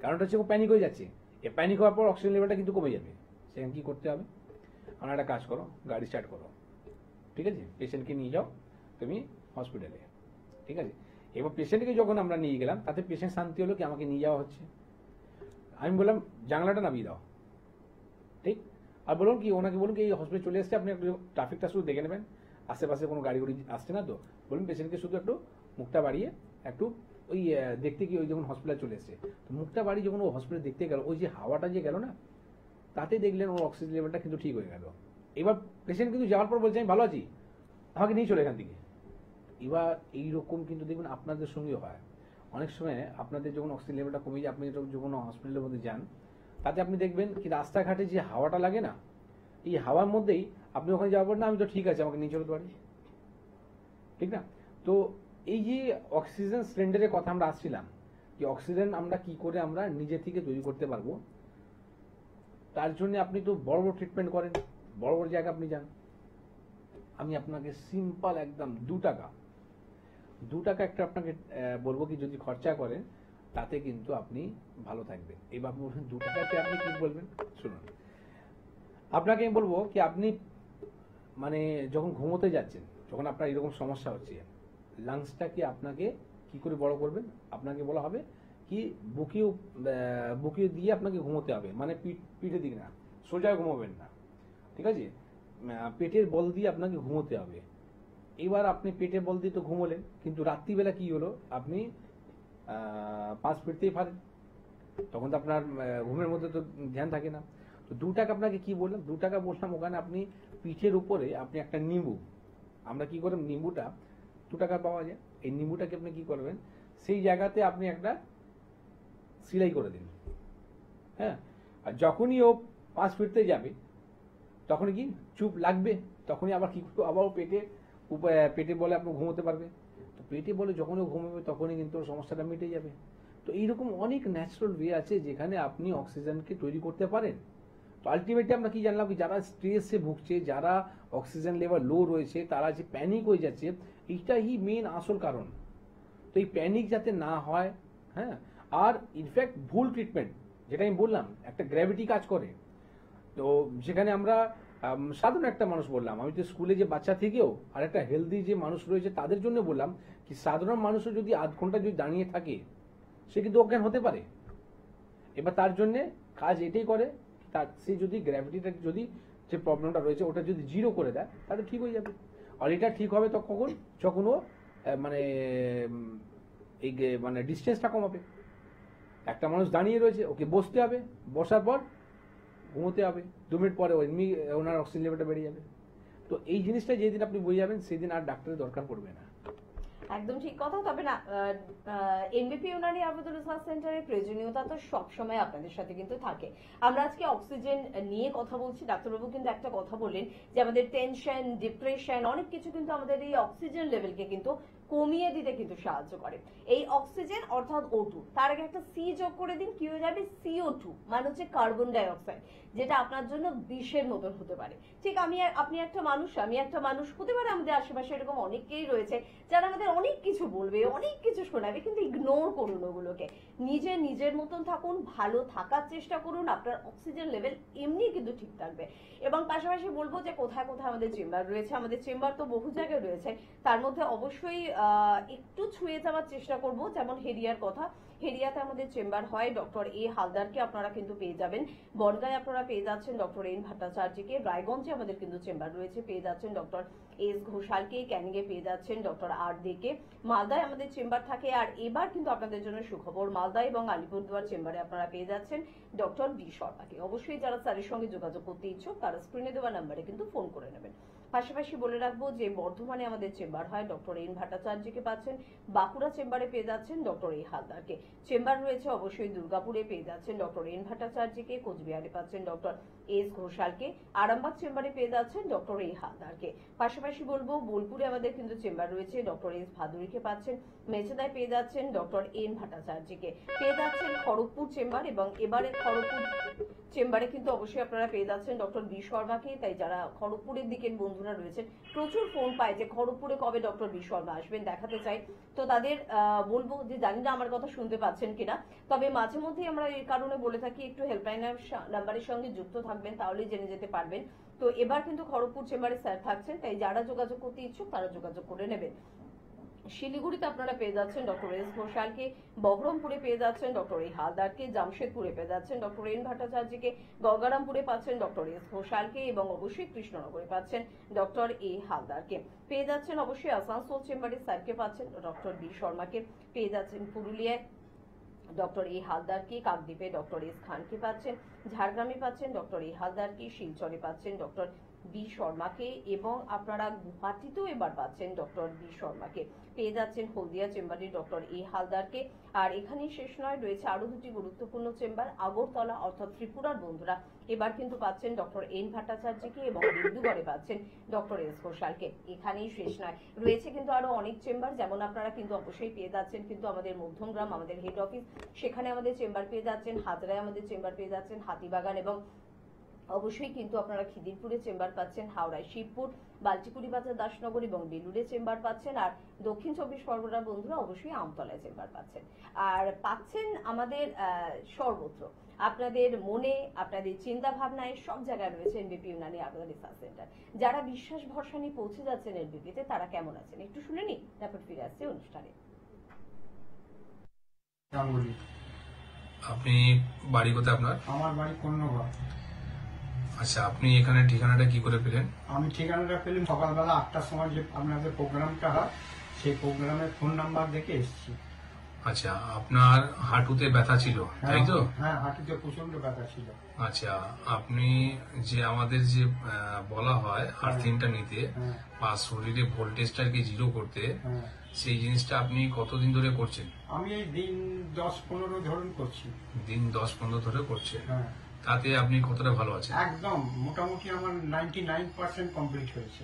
কারণটা হচ্ছে ও প্যানিক হয়ে যাচ্ছে। এ প্যানিক হওয়ার পর অক্সিজেন লেভেলটা কিন্তু কমে যাবে। সেখানে কি করতে হবে, আমরা একটা কাজ করো, গাড়ি স্টার্ট করো, ঠিক আছে, পেশেন্টকে নিয়ে যাও তুমি হসপিটালে, ঠিক আছে। এবার পেশেন্টকে যখন আমরা নিয়ে গেলাম, তাতে পেশেন্ট শান্তি হলো কি আমাকে নিয়ে যাওয়া হচ্ছে। আমি বললাম জানলাটা নামিয়ে দাও, ঠিক। আর বলুন কি, ওনাকে বলুন কি এই হসপিটালে চলে এসছে, আপনি একটু ট্রাফিকটা শুধু দেখে নেবেন, আশেপাশে কোনো গাড়ি গুড়ি আসছে না তো। বলুন পেশেন্টকে শুধু একটু মুখটা বাড়িয়ে একটু ওই দেখতে কি ওই যখন হসপিটাল চলে এসছে, তো মুখটা বাড়িয়ে যখন ও হসপিটাল দেখতে গেল, ওই যে হাওয়াটা যে গেল না, তাতে দেখলেন ওর অক্সিজেন লেভেলটা কিন্তু ঠিক হয়ে গেল। এবার পেশেন্ট কিন্তু যাওয়ার পর বলছে আমি ভালো আছি, আমাকে নিয়ে চলে এখান থেকে। এবার এইরকম কিন্তু দেখবেন আপনাদের সঙ্গে হয় অনেক সময়। আপনাদের যখন অক্সিজেন লেভেলটা কমে যায়, আপনি যখন হসপিটালের মধ্যে যান, তাতে আপনি দেখবেন কি রাস্তাঘাটে যে হাওয়াটা লাগে না, এই হাওয়ার মধ্যেই আপনি ওখানে যাওয়ার পর না আমি তো ঠিক আছে, আমাকে নিয়ে চলতে পারি, ঠিক না। তো এই যে অক্সিজেন সিলিন্ডারের কথা আমরা আসছিলাম, যে অক্সিজেন আমরা কি করে আমরা নিজে থেকে তৈরি করতে পারবো, তার জন্য আপনি তো বড় বড় ট্রিটমেন্ট করেন, বড় বড় জায়গা আপনি যান। আমি আপনাকে সিম্পল একদম 2 টাকা একটা আপনাকে বলবো কি, যদি খরচা করেন তাতে কিন্তু আপনি ভালো থাকবেন। এবার বলবেন 2 টাকাতে আপনি কি বলবেন, শুনুন। আপনাকে আমি বলবো কি, আপনি মানে যখন ঘুমোতে যাচ্ছেন, যখন আপনার এরকম সমস্যা হচ্ছে, লাংসটাকে আপনাকে কি করে বড় করবেন, আপনাকে বলা হবে কি বুকে দিয়ে আপনাকে ঘুমোতে হবে, মানে পিঠে দিকে না, সোজা ঘুমাবেন না, ঠিক আছে, পেটের বল দিয়ে আপনাকে ঘুমোতে হবে। এবার আপনি পেটের বল দিয়ে তো ঘুমোলেন, কিন্তু রাত্রিবেলা কি হলো, আপনি 5 ফিরতেই পারেন, তখন তো আপনার ঘুমের মধ্যে তো ধ্যান থাকে না। তো 2 টাকা আপনাকে কি বললাম, 2 টাকা বললাম, ওখানে আপনি পিঠের উপরে আপনি একটা নিম্বু, আমরা কি করব, নিম্বুটা 2 টাকা পাওয়া যায়, এই নিম্বুটাকে আপনি কি করবেন, সেই জায়গাতে আপনি একটা সেলাই করে দিন, হ্যাঁ। আর যখনই ও 5 ফিরতে যাবে, তখনই কি চুপ লাগবে, তখনই আবার কি করবো, আবার পেটে বলে আপনি ঘুমোতে পারবে। তো পেটে বলে যখন ও ঘুমাবে, তখনই কিন্তু ওর সমস্যাটা মিটে যাবে। তো এইরকম অনেক ন্যাচারাল ওয়ে আছে যেখানে আপনি অক্সিজেনকে তৈরি করতে পারেন। তো আলটিমেটলি আমরা কি জানলাম কি, যারা স্ট্রেসে ভুগছে, যারা অক্সিজেন লেভেল লো রয়েছে, তারা যে প্যানিক হয়ে যাচ্ছে, এইটাই মেন আসল কারণ। তো এই প্যানিক যাতে না হয়, হ্যাঁ, আর ইনফ্যাক্ট ভুল ট্রিটমেন্ট, যেটা আমি বললাম, একটা গ্র্যাভিটি কাজ করে। তো যেখানে আমরা সাধারণ একটা মানুষ বললাম, আমি তো স্কুলে যে বাচ্চা থেকেও আর একটা হেলদি যে মানুষ রয়েছে তাদের জন্য বললাম কি, সাধারণ মানুষও যদি আধ ঘন্টা যদি দাঁড়িয়ে থাকে, সে কিন্তু অজ্ঞান হতে পারে। এবার তার জন্য কাজ এটাই করে, তার সে যদি গ্র্যাভিটিটা যদি যে প্রবলেমটা রয়েছে ওটা যদি 0 করে দেয়, তাহলে ঠিক হয়ে যাবে। আর এটা ঠিক হবে তো কখন, যখন ও মানে এই মানে ডিস্টেন্সটা কমাবে। একটা মানুষ দাঁড়িয়ে রয়েছে, ওকে বসতে হবে, বসার পর ঘুমোতে হবে, 2 মিনিট পরে এমনি ওনার অক্সিজেন লেভেলটা বেড়ে যাবে। তো এই জিনিসটা যেদিন আপনি বুঝে যাবেন, সেদিন আর ডাক্তারের দরকার পড়বে না। একদম ঠিক কথা। তবে না, এমবিপি ইউনানি আবেদন রিসার্চ সেন্টারের প্রয়োজনীয়তা তো সবসময় আপনাদের সাথে কিন্তু থাকে। আমরা আজকে অক্সিজেন নিয়ে কথা বলছি, ডাক্তারবাবু কিন্তু একটা কথা বললেন যে আমাদের টেনশন, ডিপ্রেশন, অনেক কিছু কিন্তু আমাদের এই অক্সিজেন লেভেলকে কিন্তু কমিয়ে দিতে কিন্তু সাহায্য করে। এই অক্সিজেন অর্থাৎ O2, তার আগে একটা সি যোগ করে দিন, কি হয়ে যাবে, CO2, মানে হচ্ছে কার্বন ডাই অক্সাইড, যেটা আপনার জন্য বিষের মতন হতে পারে। ঠিক আপনি একটা মানুষ, আমি একটা মানুষ, হতে পারে আমাদের আশেপাশে এরকম অনেকেই রয়েছে যারা আমাদের অনেক কিছু বলবে, অনেক কিছু শোনাবে, কিন্তু ইগনোর করুন ওগুলোকে। নিজের মতন থাকুন, ভালো থাকার চেষ্টা করুন, আপনার অক্সিজেন লেভেল এমনি কিন্তু ঠিক থাকবে। এবং পাশাপাশি বলবো যে কোথায় কোথায় আমাদের চেম্বার রয়েছে, আমাদের চেম্বার তো বহু জায়গায় রয়েছে, তার মধ্যে অবশ্যই একটু ছুঁয়ে যাওয়ার চেষ্টা করব। যেমন হেরিয়ার কথা, হেরিয়াতে আমাদের চেম্বার হয়, ডক্টর এ হালদারকে আপনারা কিন্তু পেয়ে যাবেন। বনগাঁয় আপনারা পেয়ে যাচ্ছেন ডক্টর এন ভট্টাচার্যকে। রায়গঞ্জে আমাদের কিন্তু চেম্বার রয়েছে, পেয়ে যাচ্ছেন ডক্টর এস ঘোষালকে। ক্যানিংয়ে পেয়ে যাচ্ছেন ডক্টর আর দেকে। মালদায় আমাদের চেম্বার থাকে। আর এবার কিন্তু আপনাদের জন্য সুখবর, মালদা এবং আলিপুরদুয়ার চেম্বারে আপনারা পেয়ে যাচ্ছেন ডক্টর বি শর্মাকে। অবশ্যই যারা স্যারের সঙ্গে যোগাযোগ করতে ইচ্ছুক, তারা স্ক্রিনে দেওয়া নাম্বারে কিন্তু ফোন করে নেবেন। পাশাপাশি বলে রাখবো যে বর্ধমানে আমাদের চেম্বার হয়, ডক্টর এন ভট্টাচার্যকে পাচ্ছেন। বাঁকুড়া চেম্বারে পেয়ে যাচ্ছেন ডক্টর এ হালদারকে। চেম্বার রয়েছে অবশ্যই দুর্গাপুরে, পেয়ে যাচ্ছেন ডক্টর এন ভট্টাচার্যকে। কোচবিহারে পাচ্ছেন ডক্টর এস ঘোষালকে। আরামবাগ চেম্বারে পেয়ে যাচ্ছেন ডক্টর এ হালদারকে। পাশাপাশি বলবো বোলপুরে আমাদের কিন্তু চেম্বার রয়েছে, ডক্টর এস ভাদুরীকে পাচ্ছেন। মেচেদায় পেয়ে যাচ্ছেন ডক্টর এন ভট্টাচার্যকে। পেয়ে যাচ্ছেন খড়গপুর চেম্বার, এবং এবারে খড়গপুর চেম্বারে কিন্তু অবশ্যই আপনারা পেয়ে যাচ্ছেন ডক্টর বি শর্মাকে। তাই যারা খড়গপুরের দিকের বন্ধু বন্ধুরা রয়েছেন প্রচুর ফোন পায় যে খড়গপুরে কবে ডক্টর বি শর্মা আসবেন দেখাতে চাই। তো তাদের বলবো যে জানি না আমার কথা শুনতে পাচ্ছেন কিনা, তবে মাঝে মধ্যেই আমরা এই কারণে বলে থাকি একটু হেল্পলাইন নাম্বারের সঙ্গে যুক্ত থাকবেন, তাহলেই জেনে যেতে পারবেন। তো এবার কিন্তু খড়গপুর চেম্বারে স্যার থাকছেন, তাই যারা যোগাযোগ করতে ইচ্ছুক তারা যোগাযোগ করে নেবেন। শিলিগুড়িতে আপনারা পেয়ে যাচ্ছেন ডক্টর এস ঘোষালকে, বহরমপুরে পেয়ে যাচ্ছেন ডক্টর এ হালদারকে, জামশেদপুরে পেয়ে যাচ্ছেন ডক্টর এন ভট্টাচার্যকে, গঙ্গারামপুরে পাচ্ছেন ডক্টর এস ঘোষালকে এবং অবশ্যই কৃষ্ণনগরে পাচ্ছেন ডক্টর এ হালদারকে। পেয়ে যাচ্ছেন অবশ্যই আসানসোল চেম্বারে স্যারকে পাচ্ছেন ডক্টর বি শর্মাকে, পেয়ে যাচ্ছেন পুরুলিয়ায় ডক্টর এ হালদারকে, কাকদ্বীপে ডক্টর এস খানকে পাচ্ছেন, ঝাড়গ্রামে পাচ্ছেন ডক্টর এ হালদারকে, শিলচরে পাচ্ছেন ডক্টর বি শর্মাকে এবং আপনারা গুয়াহাটিতেও এবার পাচ্ছেন ডক্টর বি শর্মাকে। পেয়ে যাচ্ছেন হলদিয়া চেম্বারে ডক্টর এ হালদারকে। আর এখানেই শেষ নয়, রয়েছে আরো দুটি গুরুত্বপূর্ণ চেম্বার আগরতলা অর্থাৎ ত্রিপুরার বন্ধুরা এবার কিন্তু পাচ্ছেন ডক্টর এন ভট্টাচার্যকে এবং ডিব্রুগড়ে পাচ্ছেন ডক্টর এস ঘোষালকে। এখানেই শেষ নয়, রয়েছে কিন্তু আরো অনেক চেম্বার, যেমন আপনারা কিন্তু অবশ্যই পেয়ে যাচ্ছেন কিন্তু আমাদের মধ্যমগ্রাম আমাদের হেড অফিস, সেখানে আমাদের চেম্বার পেয়ে যাচ্ছেন, হাজরায় আমাদের চেম্বার পেয়ে যাচ্ছেন, হাতিবাগান এবং অবশ্যই কিন্তু আপনারা খিদিরপুরে চেম্বার পাচ্ছেন, হাওড়ায় শিবপুর, বাল্টিকুড়ি বাজার দাসনগর এবং বেলুড়ে চেম্বার পাচ্ছেন, আর দক্ষিণ 24 পরগনার বন্ধুরা অবশ্যই আমতলায় চেম্বার পাচ্ছেন। আর পাচ্ছেন আমাদের সর্বত্র আপনাদের মনে, আপনাদের চিন্তা ভাবনায় সব জায়গায় রয়েছে এনবিপি ইউনানি আয়ুর্বেদ রিসার্চ সেন্টার। যারা বিশ্বাস ভরসা নিয়ে পৌঁছে যাচ্ছেন এনবিপিতে তারা কেমন আছেন একটু শুনে নি, তারপর ফিরে আসছে অনুষ্ঠানে। আপনি বাড়ি কোথায় আপনার? আমার বাড়ি কন্যগড়। আচ্ছা, আপনি এখানে ঠিকানাটা কি করে পেলেন? আমি ঠিকানাটা পেলাম সকালবেলা 8টার সময় যে আপনাদের প্রোগ্রামটা হয় সেই প্রোগ্রামের ফোন নাম্বার দেখে এসেছি। আচ্ছা, আপনার হাঁটুতে ব্যথা ছিল তাই তো? হ্যাঁ, হাঁটুতে প্রচন্ড ব্যথা ছিল। আচ্ছা, আপনি যে আমাদের যে বলা হয় আর্থিংটা নিতে হ্যাঁ, বা শরীরে ভোল্টেজটাকে জিরো করতে, হ্যাঁ। সেই জিনিসটা আপনি কতদিন ধরে করছেন? আমি এই দিন 10-15 ধরুন করছি। দিন 10-15 ধরে করছেন। হ্যাঁ, তাতে আপনি কতটা ভালো আছেন? একদম মোটামুটি আমার 99% কমপ্লিট হয়েছে।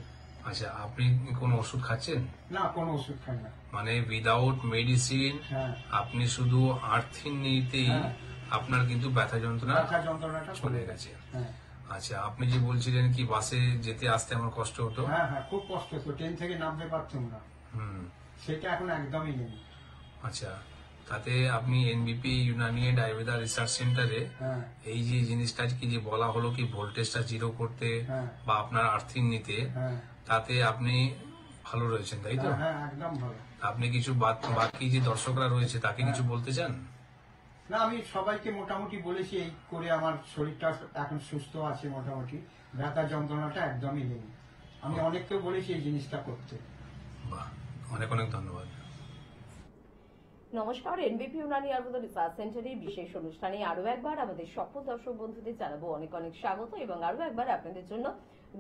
আচ্ছা, আপনি কোনো ওষুধ খাচ্ছেন? না, কোনো ওষুধ খাই না। মানে উইদাউট মেডিসিন হ্যাঁ, আপনি শুধু আর্থিং নিতেই হ্যাঁ। আপনার কিন্তু ব্যথা যন্ত্রণা ব্যথা যন্ত্রণাটা চলে গেছে। হ্যাঁ, আচ্ছা, আপনি যে বলছিলেন কি বাসে যেতে আসতে আমার কষ্ট হতো? হ্যাঁ, হ্যাঁ, খুব কষ্ট হতো, ট্রেন থেকে নামতে পারতাম না। হুম। সেটা এখন একদমই নেই। আচ্ছা, তাতে আপনি এনবিপি ইউনানি আয়ুর্বেদা রিসার্চ সেন্টারে হ্যাঁ, এই যে জিনিসটা কি যে বলা হলো কি ভোল্টেজটা জিরো করতে হ্যাঁ, বা আপনার আর্থিং নিতে, হ্যাঁ, তাতে আপনি ভালো রয়েছেন তাই তো? হ্যাঁ, একদম ভালো। আপনি কিছু বাকি যে দর্শকরা রয়েছে তাকে কিছু বলতে চান? না, আমি সবাইকে মোটামুটি বলেছি এই করে আমার শরীরটা এখন সুস্থ আছে মোটামুটি, ব্যথা যন্ত্রণাটা একদমই নেই। আমি অনেককেও বলেছি এই জিনিসটা করতে। বাহ, অনেক অনেক ধন্যবাদ। নমস্কার, এনবিপি ইউনানি আয়ুর্বেদ রিসার্চ সেন্টারের বিশেষ অনুষ্ঠানে আরো একবার আমাদের সকল দর্শক বন্ধুদের জানাবো অনেক অনেক স্বাগত এবং আরো একবার আপনাদের জন্য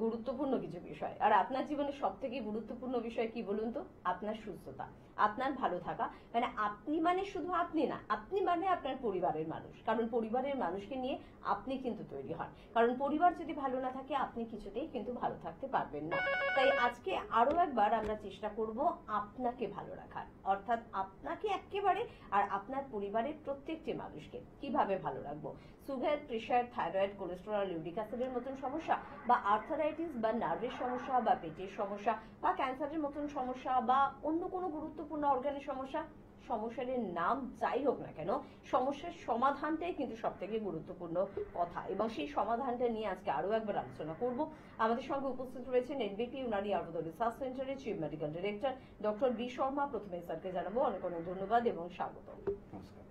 গুরুত্বপূর্ণ কিছু বিষয়। আর আপনার জীবনে সব থেকে গুরুত্বপূর্ণ বিষয় কি বলুন তো? আপনার সুস্থতা, আপনার ভালো থাকা। মানে আপনি মানে শুধু আপনি না, আপনি মানে আপনার পরিবারের মানুষ, কারণ পরিবারের মানুষকে নিয়ে আপনি কিন্তু তৈরি হন। কারণ পরিবার যদি ভালো না থাকে আপনি কিছুতেই কিন্তু ভালো থাকতে পারবেন না। তাই আজকে আরো একবার আমরা চেষ্টা করব আপনাকে ভালো রাখার, অর্থাৎ আপনাকে একেবারে আর আপনার পরিবারের প্রত্যেকটি মানুষকে কিভাবে ভালো রাখবো। Sugar, pressure, thyroid, cholesterol, uric অ্যাসিডের মতন সমস্যা, বা আর্থারাইটিস বা নার্ভের সমস্যা, বা পেটের সমস্যা, বা ক্যান্সারের মতন সমস্যা, বা অন্য কোনো গুরুত্বপূর্ণ অর্গানের সমস্যা, সমস্যার নাম যাই হোক না কেন, সমস্যার সমাধানটাই কিন্তু সব থেকে গুরুত্বপূর্ণ কথা। এবং সেই সমাধানটা নিয়ে আজকে আরো একবার আলোচনা করব। আমাদের সঙ্গে উপস্থিত রয়েছেন এনবিপি ইউনানি আয়ুর্বেদ রিসার্চ সেন্টারের chief medical director doctor B Sharma. প্রথমে স্যারকে জানাবো অনেক অনেক ধন্যবাদ এবং স্বাগত। নমস্কার।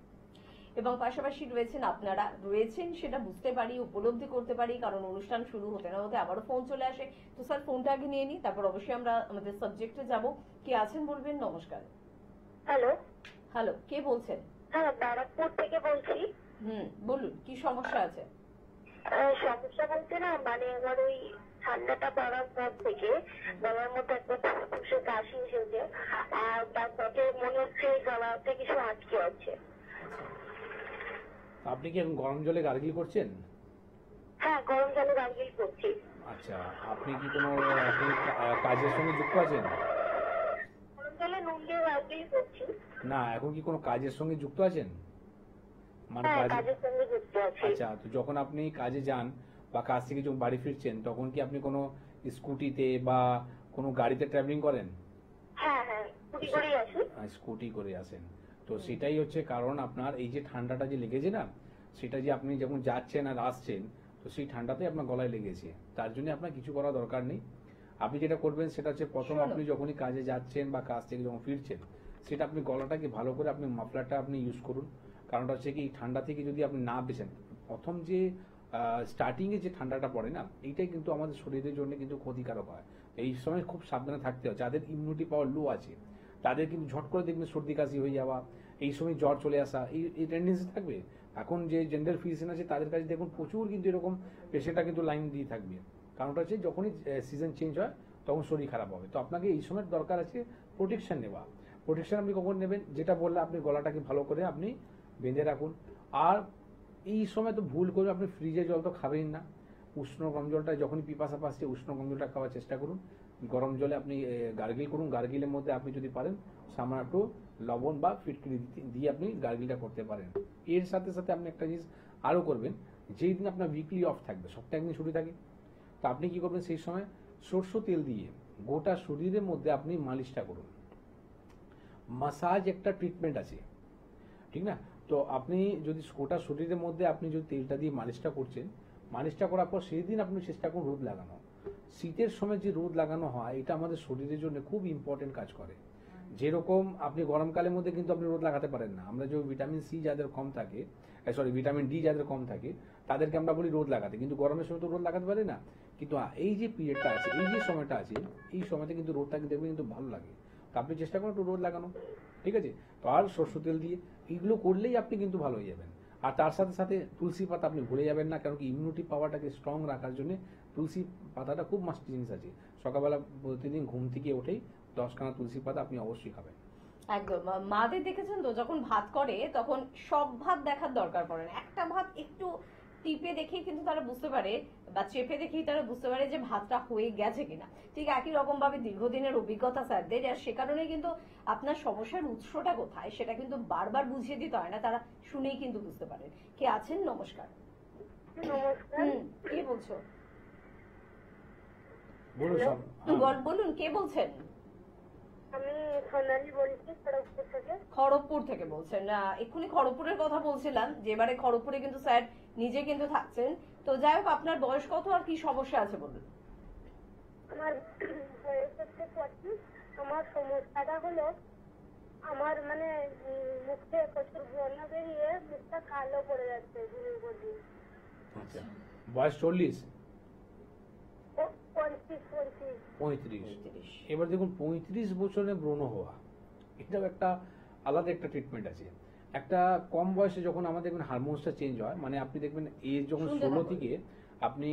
এবং পাশাপাশি রয়েছেন আপনারা রয়েছেন, সেটা বুঝতে পারি, উপলব্ধি করতে পারি, কারণ অনুষ্ঠান শুরু হতে না হতে আবারও ফোন চলে আসে। তো স্যার, ফোনটা আগে নিয়ে নিই, তারপর অবশ্যই আমরা আমাদের সাবজেক্টে যাব। কে আছেন বলবেন? নমস্কার। হ্যালো, হ্যালো, কে বলছেন? হ্যাঁ, ব্যারাকপুর থেকে বলছি। বলুন, কি সমস্যা আছে? সমস্যা বলতে না, মানে আমার ওই ঠান্ডাটা পড়ার পর থেকে গলার মধ্যে একবার ফুসফুসে কাশি এসেছে, আর তারপরে মনে হচ্ছে গলাতে কিছু আটকে আছে। আপনি কি এখন গরম জলে গার্গিল করছেন? হ্যাঁ, গরম জলে গার্গিল করছি। আচ্ছা, আপনি কি কোনো এখন কাজের সঙ্গে যুক্ত আছেন? গরম জলে নুন দিয়ে গার্গিল করছি। না, এখন কি কোনো কাজের সঙ্গে যুক্ত আছেন? মানে হ্যাঁ, কাজ। কাজের সঙ্গে যুক্ত আছি। আচ্ছা, তো যখন আপনি কাজে যান বা কাজ থেকে যখন বাড়ি ফিরছেন তখন কি আপনি কোনো স্কুটিতে বা কোনো গাড়িতে ট্রাভেলিং করেন? হ্যাঁ হ্যাঁ, স্কুটি করেই আসি। স্কুটি করে আসেন, তো সেটাই হচ্ছে কারণ আপনার এই যে ঠান্ডাটা যে লেগেছে না, সেটা যে আপনি যখন যাচ্ছেন আর আসছেন, তো সেই ঠান্ডাতে আপনার গলায় লেগেছে। তার জন্য আপনার কিছু করা দরকার নেই। আপনি যেটা করবেন সেটা হচ্ছে প্রথম আপনি যখনই কাজে যাচ্ছেন বা কাজ থেকে যখন ফিরছেন, সেটা আপনি গলাটাকে ভালো করে আপনি মাফলারটা আপনি ইউজ করুন। কারণটা হচ্ছে কি, ঠান্ডা থেকে যদি আপনি না বেছেন, প্রথম যে স্টার্টিং এ যে ঠান্ডাটা পড়ে না, এইটাই কিন্তু আমাদের শরীরের জন্য কিন্তু ক্ষতিকারক হয়। এই সময় খুব সাবধানে থাকতে হয়। যাদের ইমিউনিটি পাওয়ার লো আছে তাদের কিন্তু ঝট করে দেখবেন সর্দি কাশি হয়ে যাওয়া, এই সময় জ্বর চলে আসা, এই টেন্ডেন্সি থাকবে। এখন যে জেন্ডার ফিজিশিয়ান আছে তাদের কাছে দেখুন প্রচুর কিন্তু এরকম পেশেন্টরা কিন্তু লাইন দিয়ে থাকবে। কারণটা হচ্ছে যখনই সিজন চেঞ্জ হয় তখন শরীর খারাপ হবে। তো আপনাকে এই সময় দরকার আছে প্রোটেকশন নেওয়া। প্রোটেকশন আপনি কখন নেবেন, যেটা বললে আপনি গলাটাকে ভালো করে আপনি বেঁধে রাখুন। আর এই সময় তো ভুল করে আপনি ফ্রিজের জল তো খাবেন না। উষ্ণ গরম জলটা যখনই পিপাসা পাচ্ছে উষ্ণ গরম জলটা খাওয়ার চেষ্টা করুন। গরম জলে আপনি গার্গিল করুন। গার্গিলের মধ্যে আপনি যদি পারেন সামান্য একটু লবণ বা ফিটকিরি দিয়ে আপনি গার্গিলটা করতে পারেন। এর সাথে সাথে আপনি একটা জিনিস আরও করবেন, যেই দিন আপনার উইকলি অফ থাকবে, সপ্তাহে একদিন ছুটি থাকে, তো আপনি কি করবেন সেই সময় সরষে তেল দিয়ে গোটা শরীরের মধ্যে আপনি মালিশটা করুন। মাসাজ একটা ট্রিটমেন্ট আছে, ঠিক না? তো আপনি যদি গোটা শরীরের মধ্যে আপনি যদি তেলটা দিয়ে মালিশটা করছেন, মালিশটা করার পর সেই দিন আপনি চেষ্টা করুন রোদ লাগানো। শীতের সময় যে রোদ লাগানো হয় এটা আমাদের শরীরের জন্য খুব ইম্পর্টেন্ট কাজ করে। যেরকম আপনি গরমকালের মধ্যে কিন্তু আপনি রোদ লাগাতে পারেন না। আমরা যে ভিটামিন সি যাদের কম থাকে, ভিটামিন ডি যাদের কম থাকে, তাদেরকে আমরা বলি রোদ লাগাতে, কিন্তু গরমের সময় তো রোদ লাগাতে পারি না। কিন্তু এই যে পিরিয়ডটা আছে, এই যে সময়টা আছে, এই সময়তে কিন্তু রোদটা দেখবেন কিন্তু ভালো লাগে। তো আপনি চেষ্টা করুন একটু রোদ লাগানো, ঠিক আছে? তো আর সরষে তেল দিয়ে এইগুলো করলেই আপনি কিন্তু ভালো হয়ে যাবেন। আর তার সাথে সাথে তুলসী পাতা আপনি ভুলে যাবেন না, কারণ কি ইমিউনিটি পাওয়ারটাকে স্ট্রং রাখার জন্য তুলসী পাতাটা খুব মাস্ট জিনিস আছে। সকালবেলা প্রতিদিন ঘুম থেকে উঠেই 10খানা তুলসী পাতা আপনি অবশ্যই খাবেন। একদম। মাদের দেখেছেন তো যখন ভাত করে তখন সব ভাত দেখার দরকার পড়ে না, একটা ভাত একটু টিপে দেখেই কিন্তু তারা বুঝতে পারে বা চেপে দেখেই তারা বুঝতে পারে যে ভাতটা হয়ে গেছে কিনা। ঠিক একই রকম ভাবে দীর্ঘদিনের অভিজ্ঞতা স্যারদের, আর সে কারণে কিন্তু আপনার সমস্যার উৎসটা কোথায় সেটা কিন্তু বারবার বুঝিয়ে দিতে হয় না, তারা শুনেই কিন্তু বুঝতে পারেন। কে আছেন? নমস্কার। নমস্কার। কে বলছো? বলুন কে বলছেন? আমি সোনালি বলছি খড়গপুর থেকে। খড়গপুর থেকে বলছেন? এক্ষুনি খড়গপুরের কথা বলছিলাম যে এবারে খড়গপুরে কিন্তু স্যার নিজে কিন্তু থাকছেন। তো যাই হোক, আপনার বয়স কত আর কি সমস্যা আছে বলুন। আমার বয়স হচ্ছে 25। আমার সমস্যাটা হলো আমার মানে মুখে প্রচুর ব্রণ বেরিয়ে মুখটা কালো পড়ে যাচ্ছে দিনের পর দিন। আচ্ছা, বয়স 40? 35। এবার দেখুন 35 বছরে ব্রণ হওয়া, এটাও একটা আলাদা একটা ট্রিটমেন্ট আছে। একটা কম বয়সে যখন আমাদের দেখবেন হারমোনসটা চেঞ্জ হয়, মানে আপনি দেখবেন এজ যখন 16 থেকে আপনি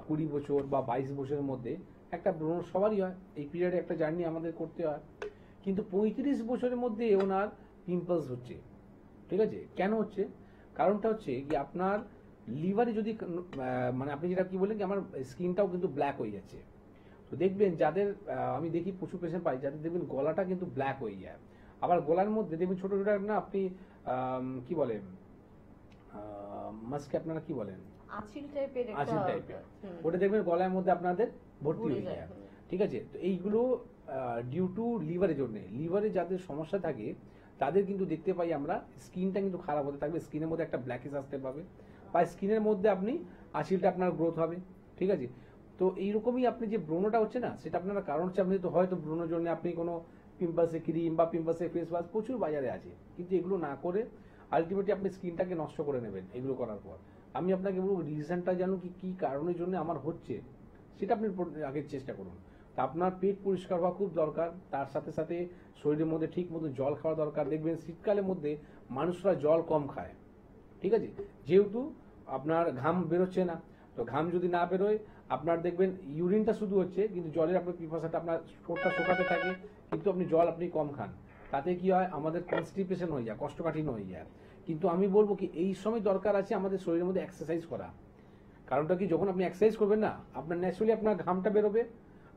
20 বছর বা 22 বছরের মধ্যে একটা ব্রণ সবারই হয়। এই পিরিয়ডে একটা জার্নি আমাদের করতে হয়। কিন্তু 35 বছরের মধ্যে ওনার পিম্পলস হচ্ছে, ঠিক আছে? কেন হচ্ছে? কারণটা হচ্ছে কি আপনার লিভারে যদি মানে আপনি যেটা কি বললেন যে আমার স্কিনটাও কিন্তু ব্ল্যাক হয়ে যাচ্ছে। তো দেখবেন যাদের আমি দেখি প্রচুর পেশেন্ট পাই যাদের দেখবেন গলাটা কিন্তু ব্ল্যাক হয়ে যায়। আবার গলার মধ্যে দেখবেন ছোট ছোট না আপনি কি বলেন মাস্কে আপনারা কি বলেন, আঁচিল টাইপের, ওটা দেখবেন গলার মধ্যে আপনাদের ভর্তি হয়ে যায়, ঠিক আছে? তো এইগুলো ডিউ টু লিভারের জন্য। লিভারে যাদের সমস্যা থাকে তাদের কিন্তু দেখতে পাই আমরা স্কিনটা কিন্তু খারাপ হতে থাকবে, স্কিনের মধ্যে একটা ব্ল্যাকেজ আসতে পারবে, বা স্কিনের মধ্যে আপনি আঁচিলটা আপনার গ্রোথ হবে, ঠিক আছে? তো এইরকমই আপনি যে ব্রণটা হচ্ছে না, সেটা আপনার কারণ হচ্ছে আপনি তো হয়তো ব্রণের জন্য আপনি কোনো পিম্পলসে ক্রিম বা পিম্পলসে ফেস ওয়াশ প্রচুর বাজারে আছে, কিন্তু এগুলো না করে আলটিমেটলি আপনি স্কিনটাকে নষ্ট করে নেবেন এগুলো করার পর। আমি আপনাকে বলবো রিজনটা জানুন কি কারণের জন্য আমার হচ্ছে, সেটা আপনি আগে চেষ্টা করুন। তা আপনার পেট পরিষ্কার হওয়া খুব দরকার, তার সাথে সাথে শরীরের মধ্যে ঠিক মতো জল খাওয়া দরকার। দেখবেন শীতকালের মধ্যে মানুষরা জল কম খায়, ঠিক আছে? যেহেতু আপনার ঘাম বেরোচ্ছে না, তো ঘাম যদি না বেরোয় আপনার দেখবেন ইউরিনটা শুধু হচ্ছে, কিন্তু জলের আপনার পিপাসাটা আপনার ঠোঁটটা শুকাতে থাকে, কিন্তু আপনি জল আপনি কম খান। তাতে কি হয় আমাদের কনস্টিপেশন হয়ে যায়, কোষ্ঠকাঠিন্য হয়ে যায়। কিন্তু আমি বলবো কি এই সময় দরকার আছে আমাদের শরীরের মধ্যে এক্সারসাইজ করা। কারণটা কি, যখন আপনি এক্সারসাইজ করবেন না আপনার ন্যাচারালি আপনার ঘামটা বেরোবে,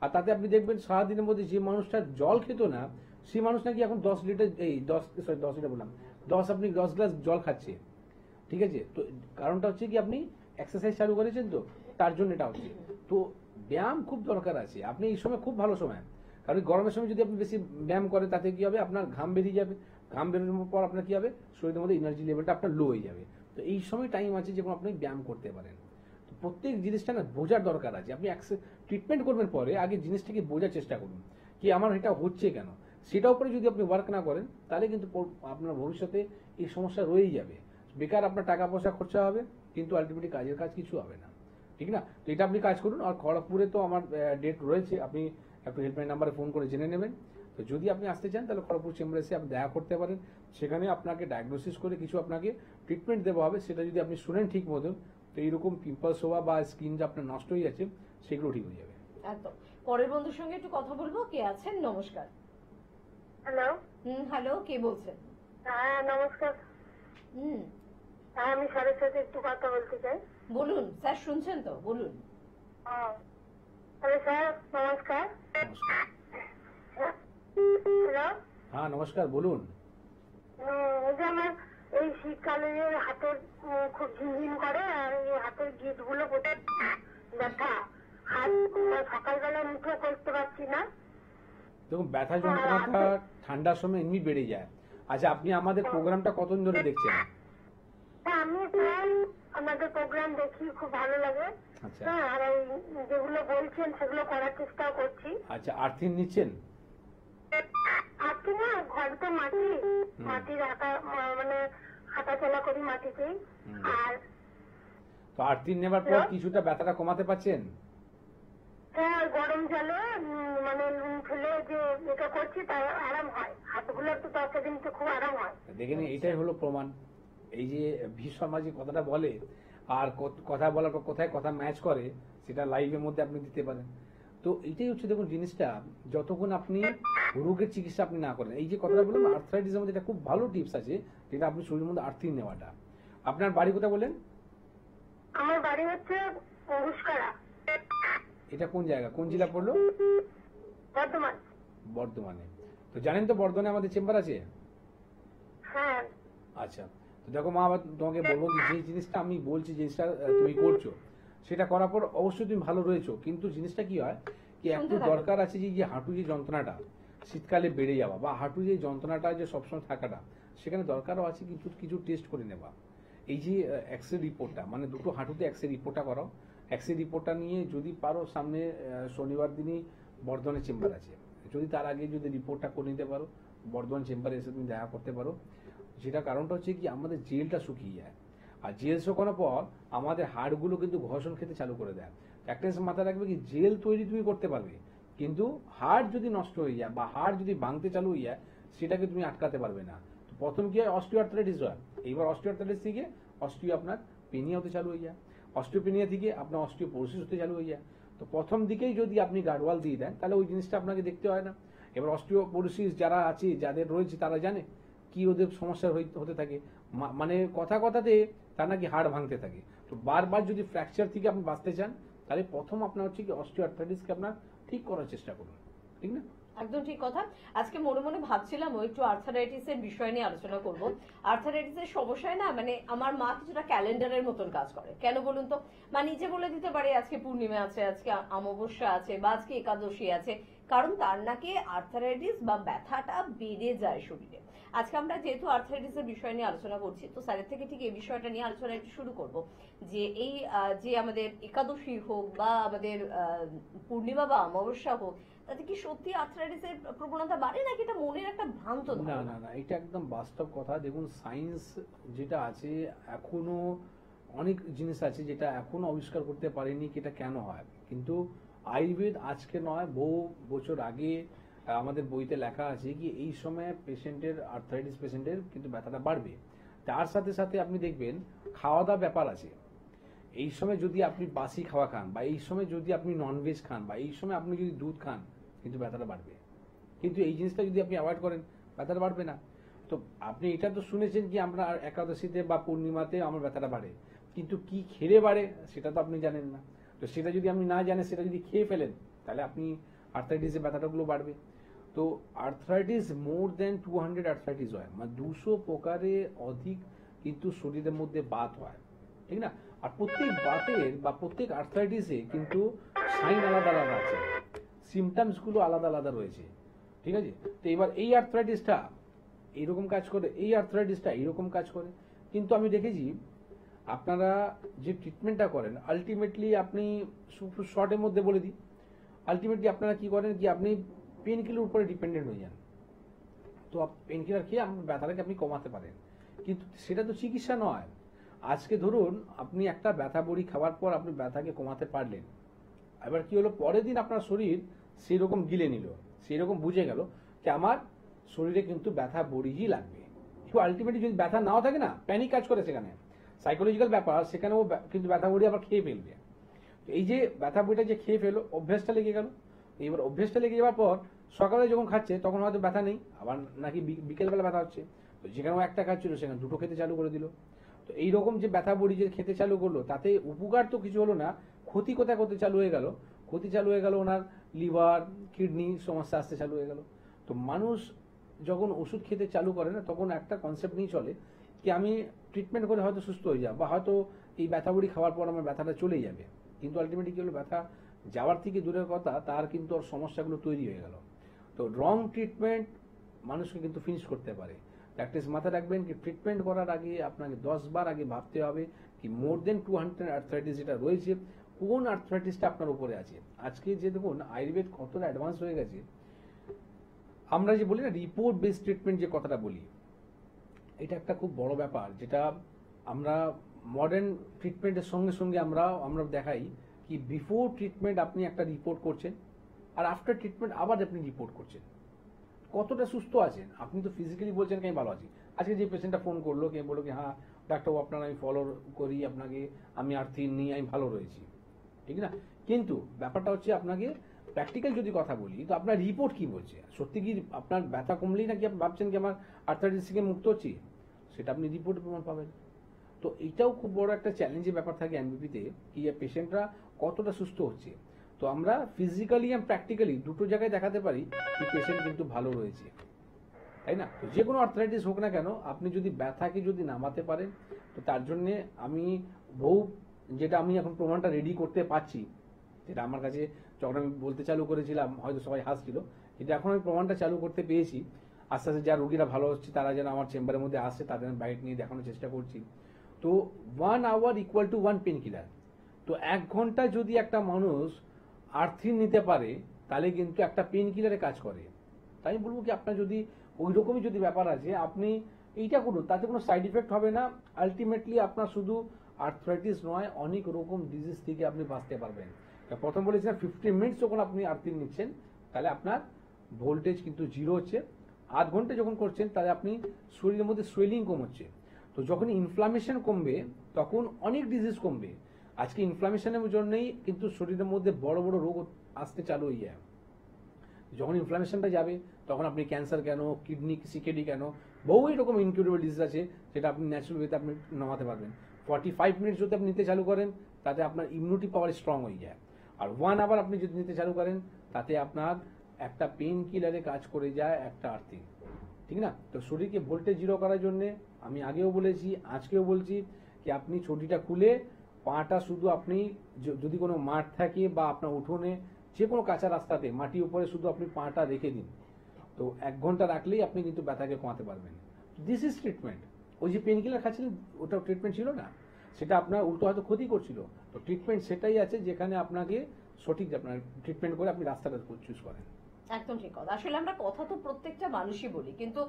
আর তাতে আপনি দেখবেন সারাদিনের মধ্যে যে মানুষটা জল খেত না সেই মানুষ নাকি এখন 10 গ্লাস জল খাচ্ছে, ঠিক আছে? তো কারণটা হচ্ছে কি আপনি এক্সারসাইজ চালু করেছেন, তো তার জন্য এটা হচ্ছে। তো ব্যায়াম খুব দরকার আছে। আপনি এই সময় খুব ভালো সময়, কারণ গরমের সময় যদি আপনি বেশি ব্যায়াম করেন তাতে কি হবে, আপনার ঘাম বেরিয়ে যাবে, ঘাম বেরোনোর পর আপনার কি হবে, শরীরের মধ্যে এনার্জি লেভেলটা আপনার লো হয়ে যাবে। তো এই সময় টাইম আছে যখন আপনি ব্যায়াম করতে পারেন। তো প্রত্যেক জিনিসটা না বোঝার দরকার আছে। আপনি ট্রিটমেন্ট করবেন পরে, আগে জিনিসটাকে বোঝার চেষ্টা করুন কি আমার এটা হচ্ছে কেন। সেটার উপরে যদি আপনি ওয়ার্ক না করেন তাহলে কিন্তু আপনার ভবিষ্যতে এই সমস্যা রয়েই যাবে। বেকার আপনার টাকা পয়সা খরচা হবে, কিন্তু আলটিমেটলি কাজের কাজ কিছু হবে না, ঠিক না? তো এটা আপনি কাজ করুন। আর খড়গপুরে তো আমার ডেট রয়েছে, আপনি একটু হেল্পলাইন নাম্বারে ফোন করে জেনে নেবেন। তো যদি আপনি আসতে চান তাহলে খড়গপুর চেম্বারে এসে আপনি দেখা করতে পারেন। সেখানে আপনাকে ডায়াগনোসিস করে কিছু আপনাকে ট্রিটমেন্ট দেওয়া হবে। সেটা যদি আপনি শুনেন ঠিক মতো, তো এইরকম পিম্পলস হওয়া বা স্কিন যে আপনার নষ্ট হয়ে যাচ্ছে সেগুলো ঠিক হয়ে যাবে। একদম। পরের বন্ধুর সঙ্গে একটু কথা বলবো। কে আছেন? নমস্কার। হ্যালো। হ্যালো, কে বলছেন? হ্যাঁ নমস্কার। হ্যাঁ আমি স্যারের সাথে একটু কথা বলতে চাই। বলুন স্যার, শুনছেন তো? বলুন। হ্যালো স্যার, নমস্কার। নমস্কার। হ্যালো। হ্যাঁ নমস্কার, বলুন। এই যে আমার এই শীতকালে হাতের খুব ঝিমঝিম করে, আর এই হাতের গিট গুলো কোথায় ব্যথা, হাত সকালবেলা মুঠো করতে পারছি না। দেখুন, ব্যথা যন্ত্রণাটা ঠান্ডার সময় এমনি বেড়ে যায়। আচ্ছা, আপনি আমাদের প্রোগ্রামটা কতদিন ধরে দেখছেন? হ্যাঁ আমি প্রায় আমাদের প্রোগ্রাম দেখি, খুব ভালো লাগে। আচ্ছা। হ্যাঁ, আর এই যেগুলো বলছেন সেগুলো করার চেষ্টা করছি। আচ্ছা, আর্থিং নিচ্ছেন? আজকে না ঘর তো মাটির মানে হাঁটাচলা করি মাটিতেই। আর তো আর্থিং নেবার পর কিছুটা ব্যথাটা কমাতে পারছেন? হ্যাঁ, গরম জলে মানে ফেলে যে এটা করছি তার আরাম হয়, হাতগুলো একটু 10 দিনতে খুব আরাম হয়। দেখেন, এটাই হলো প্রমাণ। এই যে ভীষণ যে কথাটা বলে আর কথা বলার পর কোথায় কথা ম্যাচ করে সেটা লাইভের মধ্যে আপনি দিতে পারেন। তো এটাই হচ্ছে, দেখুন জিনিসটা যতক্ষণ আপনি রোগের চিকিৎসা আপনি না করেন, এই যে কথাটা বললাম আর্থ্রাইটিসের মধ্যে একটা খুব ভালো টিপস আছে, যেটা আপনি শরীরের মধ্যে আর্থিং নেওয়াটা। আপনার বাড়ি কোথায় বলেন? আমার বাড়ি হচ্ছে ঘুষকারা। এটা কোন জায়গা, কোন জেলা পড়লো? বর্ধমান। বর্ধমানে। তো জানেন তো বর্ধমানে আমাদের চেম্বার আছে। হ্যাঁ। আচ্ছা, তো দেখো মা, আবার তোমাকে বলবো কি, যে জিনিসটা আমি বলছি, জিনিসটা তুমি করছো, সেটা করার পর অবশ্যই তুমি ভালো রয়েছো, কিন্তু জিনিসটা কি হয় কি একটু দরকার আছে যে হাঁটু যে যন্ত্রণাটা শীতকালে বেড়ে যাওয়া বা হাঁটু যে যন্ত্রণাটা যে সবসময় থাকাটা, সেখানে দরকারও আছে কিছু কিছু টেস্ট করে নেওয়া। এই যে এক্স রে রিপোর্টটা, মানে দুটো হাঁটুতে এক্স রে রিপোর্টটা করাও। এক্স রে রিপোর্টটা নিয়ে যদি পারো, সামনে শনিবার দিনই বর্ধমানের চেম্বার আছে, যদি তার আগে যদি রিপোর্টটা করে নিতে পারো, বর্ধমান চেম্বারে এসে তুমি দেখা করতে পারো। যেটা কারণটা হচ্ছে কি আমাদের জেলটা শুকিয়ে যায়, আর জেল শুকানোর পর আমাদের হাড়গুলো কিন্তু ঘর্ষণ খেতে চালু করে দেয়। একটা জিনিস মাথায় রাখবে কি, জেল তৈরি তুমি করতে পারবে, কিন্তু হাড় যদি নষ্ট হয়ে যায় বা হাড় যদি ভাঙতে চালু হয়ে যায়, সেটাকে তুমি আটকাতে পারবে না। তো প্রথম কি হয়, অস্টিওআর্থ্রাইটিস হয়। এইবার অস্টিওআর্থ্রাইটিস থেকে আপনার পেনিয়া হতে চালু হয়ে যায়, অস্টিওপেনিয়া থেকে আপনার অস্টিওপোরোসিস হতে চালু হয়ে যায়। তো প্রথম দিকেই যদি আপনি গার্ডওয়াল দিয়ে দেন, তাহলে ওই জিনিসটা আপনাকে দেখতে হয় না। এবার অস্টিওপোরোসিস যারা আছে, যাদের রয়েছে, তারা জানে কি ওদের সমস্যা হতে থাকে, মানে কথাতে তার নাকি হাড় ভাঙতে থাকে। তো বারবার যদি ফ্র্যাকচার থেকে আপনি বাঁচতে চান, তাহলে প্রথম আপনার হচ্ছে কি অস্টিওআর্থ্রাইটিসকে আপনার ঠিক করার চেষ্টা করুন, ঠিক না? একদম ঠিক কথা। আজকে মনে মনে ভাবছিলাম একটু আর্থারাইটিসের বিষয় নিয়ে আলোচনা করব। আর্থারাইটিসের সমস্যায় না, মানে আমার মা কিছুটা ক্যালেন্ডারের মতন কাজ করে। কেন বলুন তো? মা নিজে বলে দিতে পারে আজকে পূর্ণিমা আছে, আজকে অমাবস্যা আছে, বা আজকে একাদশী আছে, কারণ তার নাকি আর্থারাইটিস বা ব্যথাটা বেড়ে যায় শরীরে। আজকে আমরা যেহেতু আর্থারাইটিসের বিষয় নিয়ে আলোচনা করছি, তো স্যারের থেকে ঠিক এই বিষয়টা নিয়ে আলোচনা একটু শুরু করব, যে এই যে আমাদের একাদশী হোক বা আমাদের পূর্ণিমা বা অমাবস্যা হোক, তাতে কি সত্যি আর্থ্রাইটিসের প্রবণতা বাড়ে, নাকি এটা মনের একটা ভ্রান্ত ধারণা? না, এটা একদম বাস্তব কথা। দেখুন, সায়েন্স যেটা আছে, এখনো অনেক জিনিস আছে যেটা এখনো আবিষ্কার করতে পারেনি কি এটা কেন হয়। কিন্তু আয়ুর্বেদ আজকে নয়, বহু বছর আগে আমাদের বইতে লেখা আছে কি এই সময় পেশেন্টের, আর্থ্রাইটিস পেশেন্টের কিন্তু ব্যথাটা বাড়বে। তার সাথে সাথে আপনি দেখবেন খাওয়া দাওয়া ব্যাপার আছে। এই সময় যদি আপনি বাসি খাওয়া খান, বা এই সময় যদি আপনি ননভেজ খান, বা এই সময় আপনি যদি দুধ খান, কিন্তু ব্যথাটা বাড়বে। কিন্তু এই জিনিসটা যদি আপনি অ্যাভয়েড করেন, ব্যথাটা বাড়বে না। তো আপনি এটা তো শুনেছেন কি আমরা একাদশীতে বা পূর্ণিমাতে আমার ব্যথাটা বাড়ে, কিন্তু কি খেলে বাড়ে সেটা তো আপনি জানেন না। তো সেটা যদি আপনি না জানেন, সেটা যদি খেয়ে ফেলেন, তাহলে আপনি আর্থ্রাইটিসের ব্যথাটাগুলো বাড়বে। তো আর্থ্রাইটিস মোর দেন 200 আর্থ্রাইটিস হয়, মানে 200 প্রকারে অধিক কিন্তু শরীরের মধ্যে বাত হয়, ঠিক না? আর প্রত্যেক বাতের বা প্রত্যেক আর্থ্রাইটিসে কিন্তু সাইন আলাদা আলাদা আছে, সিমটমস গুলো আলাদা আলাদা রয়েছে, ঠিক আছে? তো এবার এই আর্থ্রাইটিসটা এইরকম কাজ করে, এই আর্থ্রাইটিসটা এইরকম কাজ করে। কিন্তু আমি দেখেছি আপনারা যে ট্রিটমেন্টটা করেন আলটিমেটলি আপনি শর্টের মধ্যে বলে দিই, আলটিমেটলি আপনারা কি করেন কি আপনি পেন কিলার উপরে ডিপেন্ডেন্ট হয়ে যান। তো পেন কিলার খেয়ে আপনার ব্যথাটাকে আপনি কমাতে পারেন, কিন্তু সেটা তো চিকিৎসা নয়। আজকে ধরুন আপনি একটা ব্যথা বড়ি খাওয়ার পর আপনি ব্যথাকে কমাতে পারলেন, এবার কি হলো পরের দিন আপনার শরীর সেই রকম গিলে নিল, সেই রকম বুঝে গেল যে আমার শরীরে কিন্তু ব্যথা বড়িই লাগবে। আলটিমেটলি যদি ব্যথা নাও থাকে না, প্যানিক কাজ করে সেখানে, সাইকোলজিক্যাল ব্যাপার, সেখানেও কিন্তু ব্যথা বড়ি আবার খেয়ে ফেলবে। এই যে ব্যথা বড়িটা যে খেয়ে ফেলো, অভ্যেসটা লেগে গেল। এবার অভ্যেসটা লেগে যাওয়ার পর সকালে যখন খাচ্ছে তখন হয়তো ব্যথা নেই, আবার নাকি বিকেলবেলা ব্যথা হচ্ছে, তো যেখানেও একটা খাচ্ছিল সেখানে দুটো খেতে চালু করে দিল। তো এইরকম যে ব্যথা বড়ি যে খেতে চালু করলো তাতে উপকার তো কিছু হলো না, ক্ষতি কোথায় করতে চালু হয়ে গেল, ক্ষতি চালু হয়ে গেল ওনার লিভার কিডনি সমস্যা আসতে চালু হয়ে গেল। তো মানুষ যখন ওষুধ খেতে চালু করে না তখন একটা কনসেপ্ট নিয়ে চলে কি আমি ট্রিটমেন্ট করে হয়তো সুস্থ হয়ে যাব, বা হয়তো এই ব্যথা বড়ি খাওয়ার পর আমার ব্যথাটা চলেই যাবে। কিন্তু আলটিমেটলি কি হলো, ব্যথা যাওয়ার থেকে দূরের কথা তার কিন্তু ওর সমস্যাগুলো তৈরি হয়ে গেল। তো রং ট্রিটমেন্ট মানুষকে কিন্তু ফিনিশ করতে পারে। প্র্যাকটিস মাথায় রাখবেন কি ট্রিটমেন্ট করার আগে আপনাকে 10 বার আগে ভাবতে হবে কি মোর দেন 200 আর্থ্রাইটিস যেটা রয়েছে কোন আর্থ্রাইটিসটা আপনার উপরে আছে। আজকে যে দেখুন আয়ুর্বেদ কতটা অ্যাডভান্স হয়ে গেছে, আমরা যে বলি না রিপোর্ট বেসড ট্রিটমেন্ট যে কথাটা বলি, এটা একটা খুব বড় ব্যাপার, যেটা আমরা মডার্ন ট্রিটমেন্টের সঙ্গে সঙ্গে আমরা দেখাই কি বিফোর ট্রিটমেন্ট আপনি একটা রিপোর্ট করছেন আর আফটার ট্রিটমেন্ট আবার আপনি রিপোর্ট করছেন কতটা সুস্থ আছেন। আপনি তো ফিজিক্যালি বলছেন কি আমি ভালো আছি, আজকে যে পেশেন্টটা ফোন করলো কে বললো কি হ্যাঁ ডাক্তারবাবু আপনার আমি ফলো করি, আপনাকে আমি আর্থিন নিই, আমি ভালো রয়েছি, ঠিক না? কিন্তু ব্যাপারটা হচ্ছে আপনাকে প্র্যাকটিক্যাল যদি কথা বলি তো আপনার রিপোর্ট কি বলছে, সত্যি কি আপনার ব্যথা কমলেই নাকি আপনি ভাবছেন কি আমার আর্থ্রাইটিস থেকে মুক্ত হচ্ছি, সেটা আপনি রিপোর্টে প্রমাণ পাবেন। তো এইটাও খুব বড় একটা চ্যালেঞ্জের ব্যাপার থাকে এমবিপিতে কি পেশেন্টরা কতটা সুস্থ হচ্ছে। তো আমরা ফিজিক্যালি এবং প্র্যাকটিক্যালি দুটো জায়গায় দেখাতে পারি কি পেশেন্ট কিন্তু ভালো রয়েছে, তাই না? তো যে কোনো আর্থ্রাইটিস হোক না কেন আপনি যদি ব্যথাকে যদি নামাতে পারেন তো তার জন্যে আমি যেটা আমি এখন প্রমাণটা রেডি করতে পারছি, যেটা আমার কাছে যখন আমি বলতে চালু করেছিলাম হয়তো সবাই হাসছিল, কিন্তু এখন আমি প্রমাণটা চালু করতে পেরেছি। আস্তে আস্তে যা রোগীরা ভালো হচ্ছে তারা যেন আমার চেম্বারের মধ্যে আসে তাদের বাইট নিয়ে দেখানোর চেষ্টা করছি। তো 1 hour equal to 1 painkiller. তো 1 ঘন্টা যদি একটা মানুষ আর্থিন নিতে পারে তাহলে কিন্তু একটা পেন কিলারে কাজ করে। তাই আমি বলবো কি আপনার যদি ওই রকমই যদি ব্যাপার আছে আপনি এইটা করুন, তাতে কোনো সাইড ইফেক্ট হবে না। আলটিমেটলি আপনার শুধু আর্থ্রাইটিস নয় অনেক রকম ডিজিজ থেকে আপনি বাঁচতে পারবেন। প্রথম বলেছিলাম 15 মিনিটস যখন আপনি আর্থিন নিচ্ছেন তাহলে আপনার ভোল্টেজ কিন্তু 0 হচ্ছে, 8 ঘন্টা যখন করছেন তাহলে আপনি শরীরের মধ্যে সোয়েলিং কম হচ্ছে। তো যখন ইনফ্লামেশন কমবে তখন অনেক ডিজিজ কমবে। আজকে ইনফ্লামেশনের জন্যই কিন্তু শরীরের মধ্যে বড় বড় রোগ আসতে চালু হয়ে যায়। যখন ইনফ্লামেশনটা যাবে তখন আপনি ক্যান্সার কেন, কিডনি সিকেডি কেন, বহু রকম ইনকিউরেবল ডিজিজ আছে যেটা আপনি ন্যাচারাল ওয়েতে আপনি নামাতে পারবেন। 45 মিনিট যদি আপনি নিতে চালু করেন তাতে আপনার ইমিউনিটি পাওয়ার স্ট্রং হয়ে যায়। আর 1 আওয়ার আপনি যদি নিতে চালু করেন তাতে আপনার একটা পেন কিলারে কাজ করে যায় একটা আর্থিং, ঠিক না? তো শরীরকে ভোল্টেজ 0 করার জন্য আমি আগেও বলেছি আজকেও বলছি কি আপনি ছটিটা খুলে পাটা শুধু আপনি যদি কোনো মাঠ থাকে বা আপনার উঠোনে যে কোনো কাঁচা রাস্তাতে মাটির উপরে শুধু আপনি পাটা রেখে দিন, তো 1 ঘন্টা রাখলেই আপনি কিন্তু ব্যথাকে কমাতে পারবেন। This is treatment. ওই যে পেন কিলার খাচ্ছিলেন ওটা ট্রিটমেন্ট ছিল না, সেটা আপনার উল্টো হয়তো ক্ষতি করছিল। তো ট্রিটমেন্ট সেটাই আছে যেখানে আপনাকে সঠিক আপনার ট্রিটমেন্ট করে আপনি রাস্তাটা চুজ করেন। একদম ঠিক কথা। আসলে আমরা কথা তো প্রত্যেকটা মানুষই বলি, কিন্তু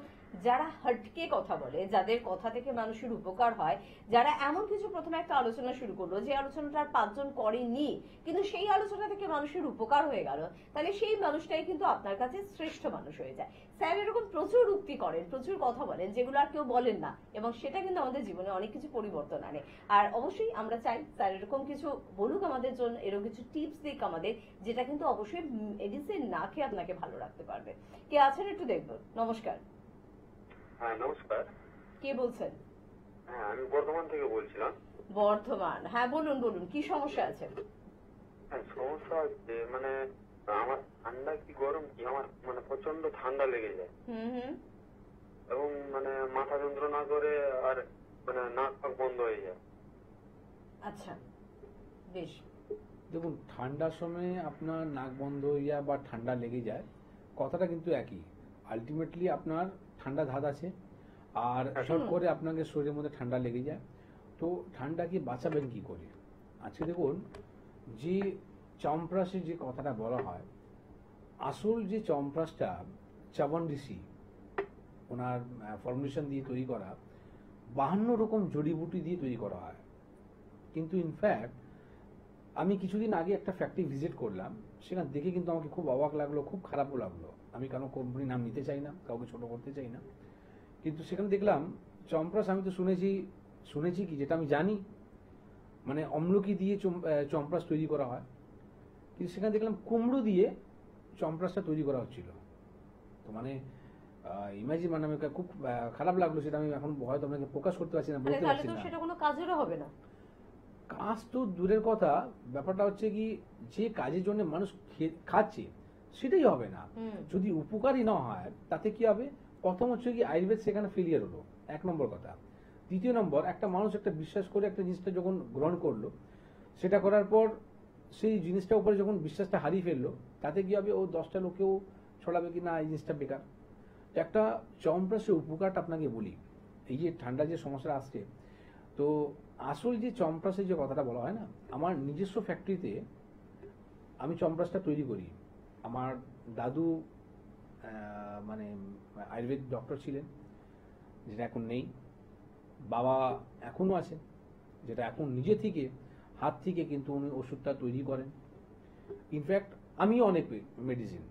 যারা হটকে কথা বলে, যাদের কথা থেকে মানুষের উপকার হয়, যারা এমন কিছু প্রথমে একটা আলোচনা শুরু করলো যে আলোচনাটা আর 5 জন করেনি কিন্তু সেই আলোচনা থেকে মানুষের উপকার হয়ে গেল, তাহলে সেই মানুষটাই কিন্তু আপনার কাছে শ্রেষ্ঠ মানুষ হয়ে যায়। স্যার এরকম প্রচুর উক্তি করেন, প্রচুর কথা বলেন যেগুলো আর কেউ বলেন না, এবং সেটা কিন্তু আমাদের জীবনে অনেক কিছু পরিবর্তন আনে। আর অবশ্যই আমরা চাই স্যার এরকম কিছু বলুক আমাদের জন্য, এরকম কিছু টিপস দিক আমাদের, যেটা কিন্তু অবশ্যই মেডিসিন না খেয়ে আপনাকে ভালো রাখতে পারবে। কে আছেন একটু দেখবো। নমস্কার। হ্যাঁ নমস্কার। কে বলছেন? হ্যাঁ আমি বর্ধমান থেকে বলছিলাম। বর্ধমান, হ্যাঁ বলুন বলুন, কি সমস্যা আছে? হ্যাঁ সমস্যা হচ্ছে মানে আমার ঠান্ডা কি গরম কি আমার মানে প্রচন্ড ঠান্ডা লেগে যায় এবং মানে মাথা যন্ত্রণা করে আর মানে নাক ফাক বন্ধ হয়ে যায়। আচ্ছা বেশ, দেখুন, ঠান্ডার সময় আপনার নাক বন্ধ হয়ে যায় বা ঠান্ডা লেগে যায়, কথাটা কিন্তু একই। আলটিমেটলি আপনার ঠান্ডা ধাত আছে, আর শর্ট করে আপনাকে শরীরের মধ্যে ঠান্ডা লেগে যায়। তো ঠান্ডাকে বাঁচাবেন কি করে? আজকে দেখুন, যে চমপ্রাসের যে কথাটা বলা হয়, আসল যে চমপ্রাসটা চবন ঋষি ওনার ফর্মুলেশন দিয়ে তৈরি করা, 52 রকম জড়িবুটি দিয়ে তৈরি করা হয়। কিন্তু ইনফ্যাক্ট আমি কিছুদিন আগে একটা ফ্যাক্টরি ভিজিট করলাম, সেখানে দেখে কিন্তু আমাকে খুব অবাক লাগলো, খুব খারাপও লাগলো। আমি কারণ কোম্পানির নাম নিতে চাই না, কাউকে ছোট করতে চাই না, কিন্তু সেখানে দেখলাম চমপ্রাস আমি তো শুনেছি কি, যেটা আমি জানি, মানে অম্লকি দিয়ে চমপ্রাস তৈরি করা হয়, কিন্তু সেখানে দেখলাম কুমড়ো দিয়ে চমপ্রাসটা তৈরি করা হচ্ছিল। তো মানে ইমাজিন, মানে আমি খুব খারাপ লাগলো। সেটা আমি এখন হয়তো আপনাকে প্রকাশ করতে পারছি না, মানে বলতে তাহলে পারছি তো না। সেটা কোনো কাজেরও হবে না। কাজ তো দূরের কথা, ব্যাপারটা হচ্ছে কি, যে কাজের জন্য মানুষ খাচ্ছে সেটাই হবে না। যদি উপকারী না হয় তাতে কি হবে? প্রথম হচ্ছে কি, আয়ুর্বেদ সেখানে ফেলিয়ার হলো, 1 নম্বর কথা। দ্বিতীয় নম্বর, একটা মানুষ একটা বিশ্বাস করে একটা জিনিসটা যখন গ্রহণ করলো, সেটা করার পর সেই জিনিসটার উপরে যখন বিশ্বাসটা হারিয়ে ফেললো, তাতে কি হবে? ও 10টা লোকেও ছড়াবে কি না এই জিনিসটা বেকার। একটা চমপ্রাসের উপকারটা আপনাকে বলি। এই যে ঠান্ডা যে সমস্যা আসছে, তো আসল যে চমপ্রাসের যে কথাটা বলা হয় না, আমার নিজস্ব ফ্যাক্টরিতে আমি চমপ্রাসটা তৈরি করি। আমার দাদু মানে আয়ুর্বেদ ডক্টর ছিলেন, যেটা এখন নেই। বাবা এখনো আছেন, যেটা এখন নিজে থেকে হাত থেকে কিন্তু উনি ওষুধটা তৈরি করেন। ইনফ্যাক্ট আমিও অনেক মেডিসিন,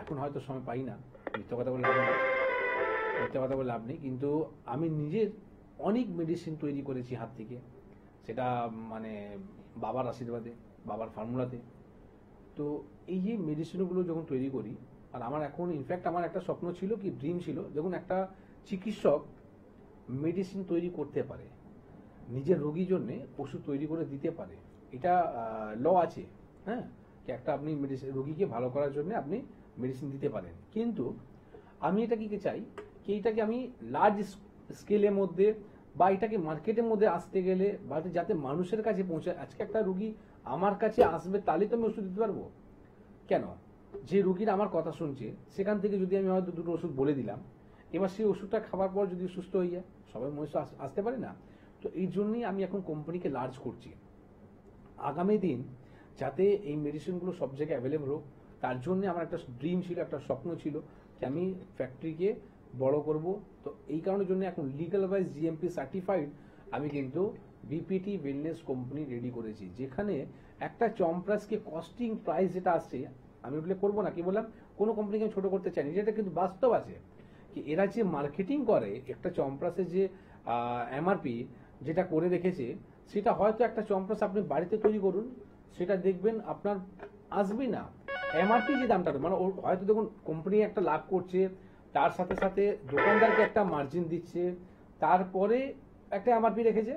এখন হয়তো সময় পাই না, মিথ্যা কথা বলে লাভ নেই, কিন্তু আমি নিজের অনেক মেডিসিন তৈরি করেছি হাত থেকে, সেটা মানে বাবার আশীর্বাদে, বাবার ফর্মুলাতে। তো এই যে মেডিসিনগুলো যখন তৈরি করি, আর আমার এখন ইনফ্যাক্ট আমার একটা স্বপ্ন ছিল, কি ড্রিম ছিল, যখন একটা চিকিৎসক মেডিসিন তৈরি করতে পারে, নিজের রোগীর জন্য ওষুধ তৈরি করে দিতে পারে। এটা ল আছে, হ্যাঁ, কি একটা আপনি রোগীকে ভালো করার জন্য আপনি মেডিসিন দিতে পারেন। কিন্তু আমি এটা কি চাই, কি এটাকে আমি লার্জ স্কেলের মধ্যে, বা এটাকে মার্কেটের মধ্যে আসতে গেলে, বা যাতে মানুষের কাছে পৌঁছায়। আজকে একটা রুগী আমার কাছে আসবে, তাহলে তো আমি ওষুধ দিতে পারবো। কেন? যে রুগীর আমার কথা শুনছে, সেখান থেকে যদি আমি হয়তো 2টো ওষুধ বলে দিলাম, এবার সেই ওষুধটা খাওয়ার পর যদি সুস্থ হয়ে যায়, সবাই মনুষ্য আসতে পারে না। তো এই জন্যই আমি এখন কোম্পানিকে লার্জ করছি, আগামী দিন যাতে এই মেডিসিনগুলো সব জায়গায় অ্যাভেলেবল হোক। তার জন্য আমার একটা ড্রিম ছিল, একটা স্বপ্ন ছিল, যে আমি ফ্যাক্টরিকে বড় করব। তো এই কারণের জন্য এখন লিগাল ওয়াইজ জিএমপি সার্টিফাইড আমি কিন্তু বিপিটি ওয়েলনেস কোম্পানি রেডি করেছি, যেখানে একটা চমপ্রাসকে কস্টিং প্রাইস যেটা আসছে, আমি ওগুলো করবো না, কি বললাম, কোনো কোম্পানিকে আমি ছোট করতে চাইনি, যেটা কিন্তু বাস্তব আছে। কি এরা যে মার্কেটিং করে একটা চমপ্রাসের যে এমআরপি যেটা করে রেখেছে, সেটা হয়তো একটা চমপ্রাস আপনি বাড়িতে তৈরি করুন, সেটা দেখবেন আপনার আসবে না এমআরপি যে দামটা, মানে হয়তো দেখুন কোম্পানি একটা লাভ করছে, তার সাথে সাথে দোকানদারকে একটা মার্জিন দিচ্ছে, তারপরে একটা এমআরপি রেখেছে।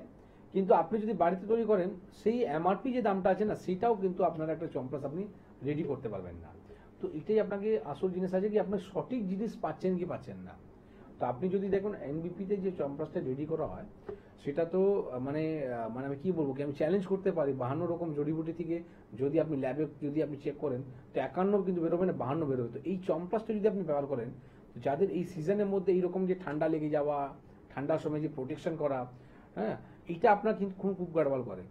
কিন্তু আপনি যদি বাড়িতে তৈরি করেন, সেই এমআরপি যে দামটা আছে না, সেটাও কিন্তু আপনার একটা চমপ্রাস আপনি রেডি করতে পারবেন না। তো এটাই আপনাকে আসল জিনিস আছে, কি আপনি সঠিক জিনিস পাচ্ছেন কি পাচ্ছেন না। তো আপনি যদি দেখুন এনবিপিতে যে চমপ্রাসটা রেডি করা হয়, সেটা তো মানে আমি কি বলবো, কি আমি চ্যালেঞ্জ করতে পারি, 52 রকম জড়িবুটি থেকে যদি আপনি ল্যাবে যদি আপনি চেক করেন, তো 51 কিন্তু বেরোবে না, 52 বেরোবে। তো এই চমপ্রাসটা যদি আপনি ব্যবহার করেন, যাদের এই সিজনের মধ্যে এইরকম যে ঠান্ডা লেগে যাওয়া, ঠান্ডার সময় যে প্রোটেকশন করা, হ্যাঁ, এটা আপনার কিন্তু খুব গাড়বাল করে,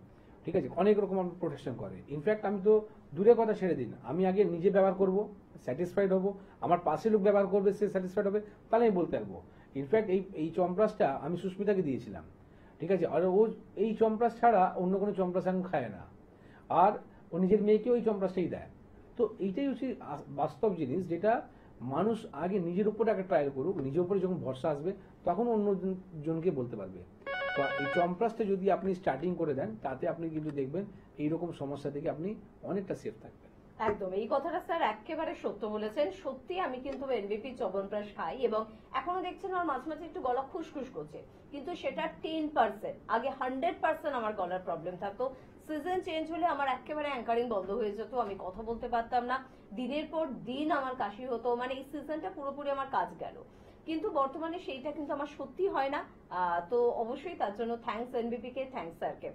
ঠিক আছে, অনেক রকম আপনার প্রোটেকশন করে। ইনফ্যাক্ট আমি তো দূরের কথা ছেড়ে দিন, আমি আগে নিজে ব্যবহার করব, স্যাটিসফাইড হব, আমার পাশে লোক ব্যবহার করবে, সে স্যাটিসফাইড হবে, তাহলে আমি বলতে পারবো। ইনফ্যাক্ট এই চমপ্রাসটা আমি সুস্মিতাকে দিয়েছিলাম, ঠিক আছে, আর ও এই চমপ্রাস ছাড়া অন্য কোনো চমপ্রাস এখন খায় না, আর ও নিজের মেয়েকে ওই চমপ্রাসটাই দেয়। তো এইটাই হচ্ছে বাস্তব জিনিস, যেটা মানুষ আগে নিজের উপরে আগে ট্রায়াল করুক, নিজের উপরে যখন ভরসা আসবে তখন অন্য জনকে বলতে পারবে। তো এই চমপ্রাসটা যদি আপনি স্টার্টিং করে দেন, তাতে আপনি কিন্তু দেখবেন এইরকম সমস্যা থেকে আপনি অনেকটা সেফ থাকবেন। একদম, এই কথাটা স্যার একেবারে সত্য বলেছেন। সত্যি আমি কিন্তু এনবিপি চবনপ্রাশ খাই, এবং এখনো দেখছেন আমার মাঝে মাঝে একটু গলা খুশখুশ করছে, কিন্তু সেটা 10%। আগে 100% আমার গলার প্রবলেম থাকতো। সিজন চেঞ্জ হলে আমার একেবারে অ্যাঙ্কারিং বন্ধ হয়ে যেত, আমি কথা বলতে পারতাম না, দিনের পর দিন আমার কাশি হতো, মানে এই সিজনটা পুরোপুরি আমার কাজ গেল। কিন্তু বর্তমানে সেইটা কিন্তু আমার সত্যি হয় না, তো অবশ্যই তার জন্য থ্যাঙ্কস এনবিপি কে, থ্যাঙ্কস স্যারকে।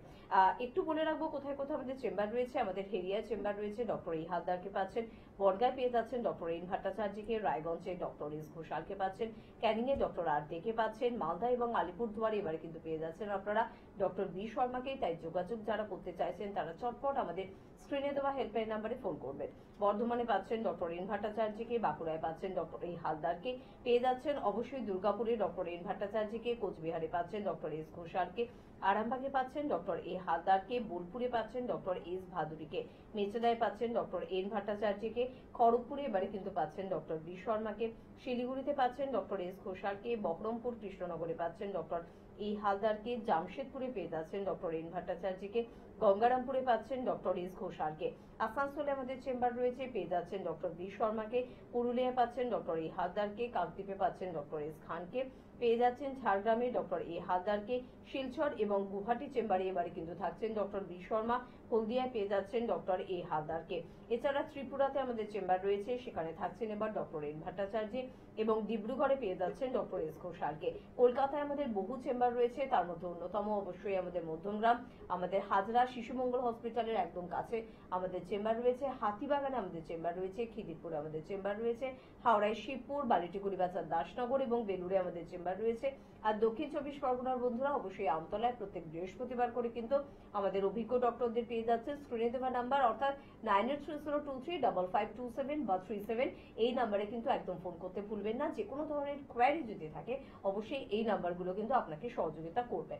একটু বলে রাখবো কোথায় কোথায় আমাদের চেম্বার রয়েছে। আমাদের হেরিয়া চেম্বার রয়েছে, ডক্টর এই হালদারকে পাচ্ছেন। বনগাঁয় পেয়ে যাচ্ছেন ডক্টর এন ভট্টাচার্যকে। রায়গঞ্জে ডক্টর এস ঘোষালকে পাচ্ছেন। ক্যানিং এ ডক্টর আর দেকে পাচ্ছেন। মালদা এবং আলিপুরদুয়ারে এবারে কিন্তু পেয়ে যাচ্ছেন আপনারা ডক্টর বি শর্মাকে। তাই যোগাযোগ যারা করতে চাইছেন তারা চটপট আমাদের স্ক্রিনে দেওয়া হেল্পলাইন নাম্বারে ফোন করবেন। বর্ধমানে পাচ্ছেন ডক্টর এন ভট্টাচার্যকে। বাঁকুড়ায় পাচ্ছেন ডক্টর এই হালদারকে। পেয়ে যাচ্ছেন অবশ্যই দুর্গাপুরে ডক্টর এন ভট্টাচার্যকে। কোচবিহারে পাচ্ছেন ডক্টর এস ঘোষালকে। আরামবাগে পাচ্ছেন ডক্টর এ হালদারকে। বোলপুরে পাচ্ছেন ডক্টর এস ভাদুরীকে। মেচেদায় পাচ্ছেন ডক্টর এন ভট্টাচার্যকে। খড়গপুরে এবারে কিন্তু পাচ্ছেন ডক্টর বি শর্মাকে। শিলিগুড়িতে পাচ্ছেন ডক্টর এস ঘোষালকে। বহরমপুর কৃষ্ণনগরে পাচ্ছেন ডক্টর এই হালদারকে। জামশেদপুরে পেয়ে যাচ্ছেন ডক্টর এন ভট্টাচার্যকে। গঙ্গারামপুরে পাচ্ছেন ডক্টর এস ঘোষালকে। আসানসোলে আমাদের চেম্বার রয়েছে, পেয়ে যাচ্ছেন ডক্টর বি শর্মাকে। পুরুলিয়া পাচ্ছেন ডক্টর এই হালদারকে। কাকদ্বীপে পাচ্ছেন ডক্টর এস খানকে। পেয়ে যাচ্ছেন ঝাড়গ্রামে ডক্টর এ হালদারকে। শিলচর এবং গুয়াহাটি চেম্বারে এবারে কিন্তু থাকছেন ডক্টর বি শর্মা। হলদিয়ায় পেয়ে যাচ্ছেন ডক্টর এ হালদারকে। এছাড়া ত্রিপুরাতে আমাদের চেম্বার রয়েছে, সেখানে থাকছেন এবার ডক্টর এন ভট্টাচার্য এবং ডিব্রুগড়ে পেয়ে যাচ্ছেন ডক্টর এস ঘোষালকে। কলকাতায় আমাদের বহু চেম্বার রয়েছে, তার মধ্যে অন্যতম অবশ্যই আমাদের মধ্যমগ্রাম, আমাদের হাজরা শিশু মঙ্গল হসপিটালের একদম কাছে আমাদের চেম্বার রয়েছে। হাতিবাগানে আমাদের চেম্বার রয়েছে। খিদিরপুরে আমাদের চেম্বার রয়েছে। হাওড়ায় শিবপুর, বালিটিকুড়ি বাজার দাসনগর এবং বেলুড়ে আমাদের চেম্বার রয়েছে। আর দক্ষিণ 24 পরগনার বন্ধুরা অবশ্যই আমতলায় প্রত্যেক বৃহস্পতিবার করে কিন্তু আমাদের অভিজ্ঞ ডক্টরদের পেয়ে যাচ্ছে। স্ক্রিনে দেওয়া নাম্বার অর্থাৎ 9830235527 বা 37 এই নাম্বারে কিন্তু একদম ফোন করতে ভুলবেন না। যে কোনো ধরনের কোয়ারি যদি থাকে অবশ্যই এই নাম্বারগুলো কিন্তু আপনাকে সহযোগিতা করবে।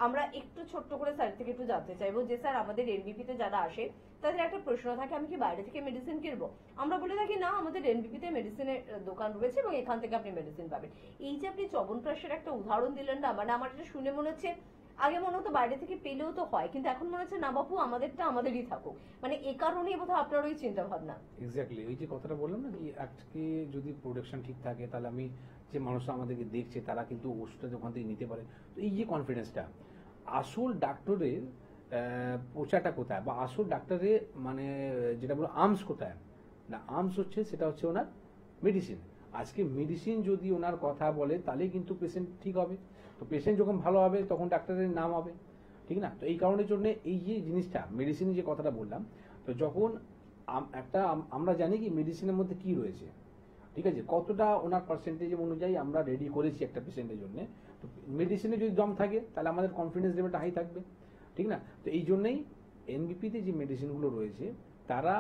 আমরা একটু ছোট্ট করে স্যার থেকে একটু জানতে চাইবো যে স্যার আমাদের এনবিপি তে যারা আসে তাদের একটা প্রশ্ন থাকে, আমি কি বাইরে থেকে মেডিসিন কিনবো? আমরা বলে থাকি না, আমাদের এনবিপি তে মেডিসিনের দোকান রয়েছে এবং এখান থেকে আপনি মেডিসিন পাবেন। এই যে আপনি চবনপ্রাশের একটা উদাহরণ দিলেন না, মানে আমার এটা শুনে মনে হচ্ছে আগে মনে হতো বাইরে থেকে পেলেও তো হয়, কিন্তু এখন মনে হচ্ছে না বাপু আমাদেরটা আমাদেরই থাকুক, মানে এই কারণেই বোধহয় আপনার ওই চিন্তা ভাবনা। এক্স্যাক্টলি ওই যে কথাটা বললাম না, কি আজকে যদি প্রোডাকশন ঠিক থাকে তাহলে আমি যে মানুষরা আমাদেরকে দেখছে তারা কিন্তু ওষুধটা ওখান থেকে নিতে পারে। তো এই যে কনফিডেন্সটা, আসল ডাক্তারের পোচাটা কোথায় বা আসল ডাক্তারের মানে যেটা বলো আর্মস কোথায় না, আর্মস হচ্ছে সেটা হচ্ছে ওনার মেডিসিন। আজকে মেডিসিন যদি ওনার কথা বলে তাহলে কিন্তু পেশেন্ট ঠিক হবে। তো পেশেন্ট যখন ভালো হবে তখন ডাক্তারের নাম হবে, ঠিক না? তো এই কারণের জন্য এই যে জিনিসটা মেডিসিন যে কথাটা বললাম, তো যখন একটা আমরা জানি কি মেডিসিনের মধ্যে কি রয়েছে, ঠিক আছে, কতটা ওনার পার্সেন্টেজ অনুযায়ী আমরা রেডি করেছি একটা পেশেন্টের জন্য। তো মেডিসিনে যদি দম থাকে তাহলে আমাদের কনফিডেন্স লেভেলটা হাই থাকবে, ঠিক না? তো এই জন্যই এনবিপিতে যে মেডিসিনগুলো রয়েছে তারা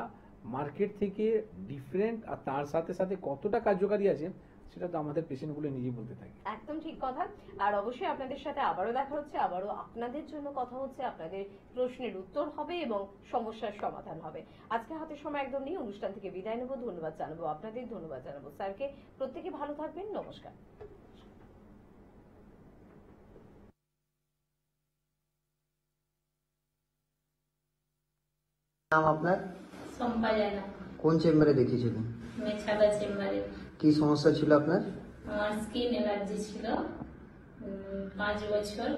মার্কেট থেকে ডিফারেন্ট, আর তার সাথে সাথে কতটা কার্যকারী আছে সেটা তো আমাদের পেশেন্টগুলো নিজেই বলতে থাকে। একদম ঠিক কথা। আর অবশ্যই আপনাদের সাথে আবারও দেখা হচ্ছে, আবারও আপনাদের জন্য কথা হচ্ছে, আপনাদের প্রশ্নের উত্তর হবে এবং সমস্যার সমাধান হবে। আজকে হাতে সময় একদম নেই, অনুষ্ঠান থেকে বিদায় নেব। ধন্যবাদ জানাবো আপনাদের, ধন্যবাদ জানাবো স্যারকে। প্রত্যেকে ভালো থাকবেন, নমস্কার। নাম আপনার? সম্পা জানা। কোন চেম্বারে দেখিয়েছিলেন? মেছাদা চেম্বারে। কি সমস্যা ছিল আপনার? আমার স্কিন অ্যালার্জি ছিল 5 বছর।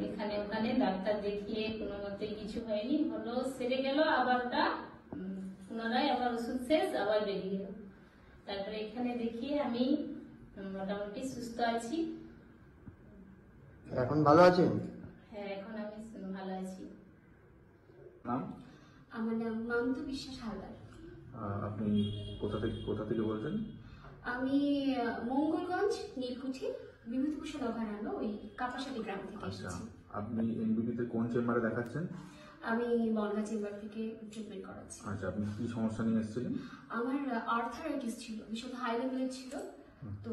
এখানে ওখানে ডাক্তার দেখিয়ে কোনো মতে কিছু হয়নি, হলো সেরে গেল, আবার ওটা পুনরায় আবার ওষুধ শেষ, আবার বেরিয়ে গেল। তারপরে এখানে দেখিয়ে আমি মোটামুটি সুস্থ আছি। এখন ভালো আছেন? হ্যাঁ, এখন আমি ভালো আছি। নাম? আমার নাম মামতু বিশ্বাস হালদার। আপনি কোথা থেকে বলছেন? আমি মঙ্গলগঞ্জ নীলকুঠি বিভূতিভূষণ অভয়ারণ্য ওই কাপাসাটি গ্রাম থেকে আচ্ছা, এসেছি। আপনি এনবিপিতে কোন চেম্বারে দেখাচ্ছেন? আমি বনগাঁ চেম্বার থেকে ট্রিটমেন্ট করাচ্ছি। আচ্ছা, আপনি কি সমস্যা নিয়ে এসেছিলেন? আমার আর্থারাইটিস ছিল, ভীষণ হাই লেভেলের ছিল। তো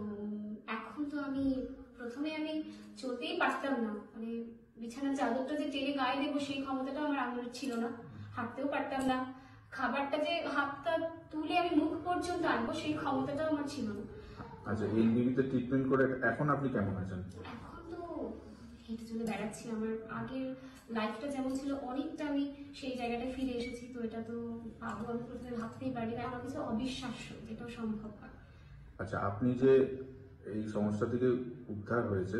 এখন তো প্রথমে আমি চলতেই পারতাম না, মানে বিছানার চাদরটা যে টেনে গায়ে দেবো সেই ক্ষমতাটা আমার আঙুলের ছিল না, হাঁটতেও পারতাম না, খাবারটা যে হাতটা তুলে আমি মুখ পর্যন্ত আনবো সেই ক্ষমতাটাও আমার ছিল না। আচ্ছা, এনবিপিতে ট্রিটমেন্ট করে এখন আপনি কেমন আছেন? এখন তো হেঁটে চলে বেড়াচ্ছি। আমার আগের লাইফটা যেমন ছিল অনেকটা আমি সেই জায়গাটায় ফিরে এসেছি। তো এটা তো পাবো আমি প্রথমে ভাবতেই পারি না, আমার কাছে অবিশ্বাস্য, যেটাও সম্ভব না। আচ্ছা, আপনি যে এই সমস্যা থেকে উদ্ধার হয়েছে,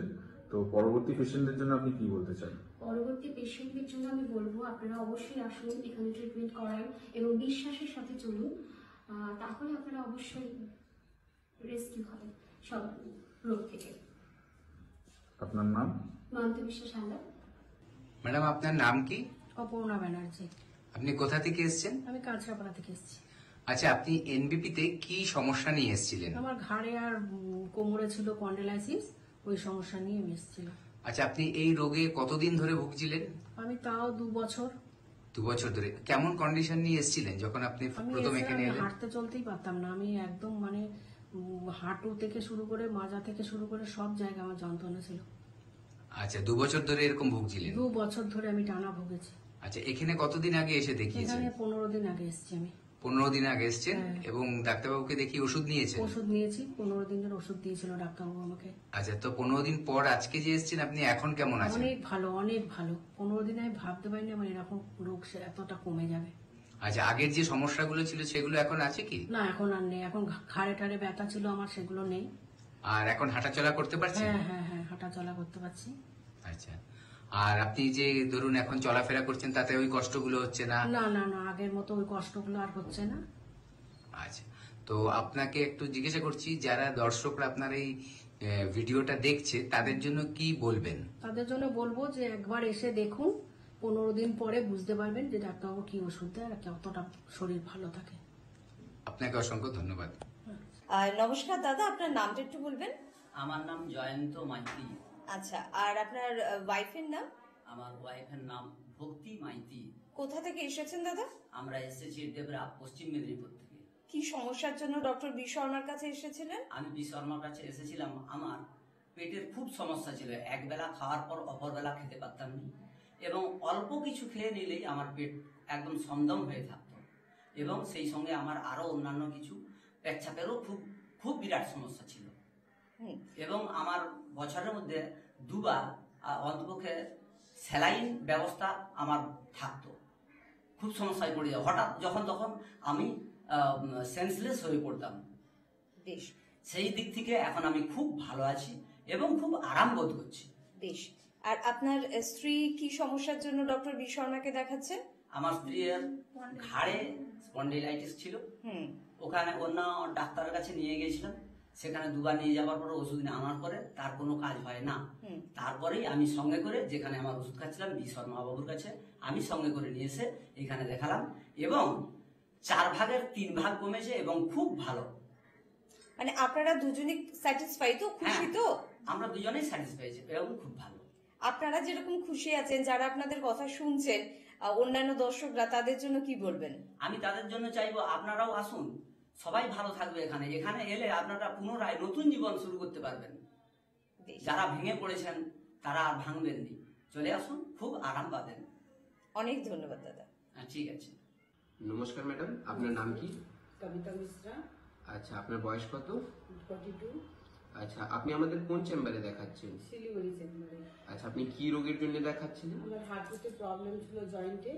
তো পরবর্তী পেশেন্টদের জন্য আপনি কি বলতে চান? পরবর্তী পেশেন্টদের জন্য আমি বলবো আপনারা অবশ্যই আসুন, এখানে ট্রিটমেন্ট করান এবং বিশ্বাসের সাথে চলুন, তাহলে আপনারা অবশ্যই রেস্কিউ হবেন সব রোগ থেকে। আপনার নাম? মানতি বিশ্বাস হালদার। ম্যাডাম আপনার নাম কি? অপর্ণা ব্যানার্জি। আপনি কোথা থেকে এসেছেন? আমি কাঁচরাপাড়া থেকে এসেছি। আচ্ছা, আপনি এনবিপিতে কি সমস্যা নিয়ে এসেছিলেন? আমার ঘাড়ে আর কোমরে ছিল কন্ডেলাইসিস, ওই সমস্যা নিয়ে আমি এসেছিলাম। আচ্ছা, আপনি এই রোগে কতদিন ধরে ভুগছিলেন? আমি তাও 2 বছর। 2 বছর ধরে। কেমন কন্ডিশন নিয়ে এসেছিলেন যখন আপনি আমি প্রথম এখানে এলেন? হাঁটতে চলতেই পারতাম না, আমি একদম মানে হাঁটু থেকে শুরু করে মাজা থেকে শুরু করে সব জায়গায় আমার যন্ত্রণা ছিল। আচ্ছা, 2 বছর ধরে এরকম ভুগছিলেন? 2 বছর ধরে আমি টানা ভুগেছি। আচ্ছা, এখানে কতদিন আগে এসে দেখিয়েছেন? এখানে 15 দিন আগে এসেছি আমি। 15 দিন আগে এসেছেন? হ্যাঁ। এবং ডাক্তারবাবুকে দেখিয়ে ওষুধ নিয়েছেন? ওষুধ নিয়েছি, 15 দিনের ওষুধ দিয়েছিল ডাক্তারবাবু আমাকে। আচ্ছা, তো 15 দিন পর আজকে যে এসেছেন, আপনি এখন কেমন আছেন? অনেক ভালো, অনেক ভালো। 15 দিনে আমি ভাবতে পারিনি আমার এরকম রোগ এতটা কমে যাবে। আচ্ছা, আগের যে সমস্যাগুলো ছিল সেগুলো এখন আছে কি? না, এখন আর নেই। এখন ঘাড়ে টাড়ে ব্যথা ছিল আমার, সেগুলো নেই। আর এখন হাঁটাচলা করতে পারছেন? হ্যাঁ হ্যাঁ হ্যাঁ, হাঁটা চলা করতে পারছি। আচ্ছা, আর আপনি যে ধরুন এখন চলাফেরা করছেন তাতে ওই কষ্টগুলো হচ্ছে না? না না না, আগের মতো ওই কষ্টগুলো আর হচ্ছে না। আচ্ছা, তো আপনাকে একটু জিজ্ঞাসা করছি, যারা দর্শকরা আপনার এই ভিডিওটা দেখছে তাদের জন্য কি বলবেন? তাদের জন্য বলবো যে একবার এসে দেখুন, 15 দিন পরে বুঝতে পারবেন যে ডাক্তারবাবু কি ওষুধ দেয় আর কতটা শরীর ভালো থাকে। আপনাকে অসংখ্য ধন্যবাদ। আর নমস্কার দাদা, আপনার নামটা একটু বলবেন? আমার নাম জয়ন্ত মাইতি। আচ্ছা, আর আপনার ওয়াইফের নাম? আমার ওয়াইফের নাম ভক্তি মাইতি। কোথা থেকে এসেছেন দাদা? আমরা এসেছি দেবরা, পশ্চিম মেদিনীপুর থেকে। কি সমস্যার জন্য ডক্টর বি শর্মার কাছে এসেছিলেন? আমি বি শর্মার কাছে এসেছিলাম, আমার পেটের খুব সমস্যা ছিল। একবেলা খাওয়ার পর অপরবেলা খেতে পারতাম না, এবং অল্প কিছু খেয়ে নিলেই আমার পেট একদম সমদম হয়ে থাকতো, এবং সেই সঙ্গে আমার আরো অন্যান্য কিছু পেচ্ছাপেরও খুব খুব বিরাট সমস্যা ছিল। এবং আমার বছরের মধ্যে 2 বার অন্তপক্ষে স্যালাইন ব্যবস্থা আমার থাকতো। খুব সমস্যায় পড়ে যাও, হঠাৎ যখন তখন আমি সেন্সলেস হয়ে পড়তাম। বেশ, সেই দিক থেকে এখন আমি খুব ভালো আছি এবং খুব আরাম বোধ করছি। বেশ, আর আপনার স্ত্রী কি সমস্যার জন্য ডক্টর বি শর্মাকে দেখাচ্ছেন? আমার স্ত্রীর ঘাড়ে স্পন্ডিলাইটিস ছিল, ওখানে অন্য ডাক্তারের কাছে নিয়ে গিয়েছিলাম। সেখানে 2 বার নিয়ে যাওয়ার পরে ওষুধ আনার পরে তার কোনো কাজ হয় না। তারপরেই আমি সঙ্গে করে, যেখানে আমার ওষুধ খাচ্ছিলাম বি শর্মা বাবুর কাছে, আমি সঙ্গে করে নিয়ে এসে এখানে দেখালাম, এবং 4 ভাগের 3 ভাগ কমেছে এবং খুব ভালো। মানে আপনারা দুজনেই স্যাটিসফাই তো, খুশি তো? আমরা দুজনেই স্যাটিসফাই এবং খুব ভালো। আপনারা যেরকম খুশি আছেন, যারা আপনাদের কথা শুনছেন, অন্যান্য দর্শকরা, তাদের জন্য কি বলবেন? আমি তাদের জন্য চাইবো আপনারাও আসুন, সবাই ভালো থাকবে। এখানে এখানে এলে আপনারা পুনরায় নতুন জীবন শুরু করতে পারবেন। যারা ভেঙে পড়েছেন তারা আর ভাঙবেন নি, চলে আসুন, খুব আরাম পাবেন। অনেক ধন্যবাদ দাদা। ঠিক আছে। নমস্কার ম্যাডাম, আপনার নাম কি? কবিতা মিশ্রা। আচ্ছা, আপনার বয়স কত? 42। আচ্ছা, আপনি আমাদের কোন চেম্বারে দেখাচ্ছেন? শিলিগুড়ি চেম্বারে। আচ্ছা, আপনি কি রোগের জন্য দেখাচ্ছিলেন? আমার হাঁটুতে প্রবলেম ছিল, জয়েন্টে।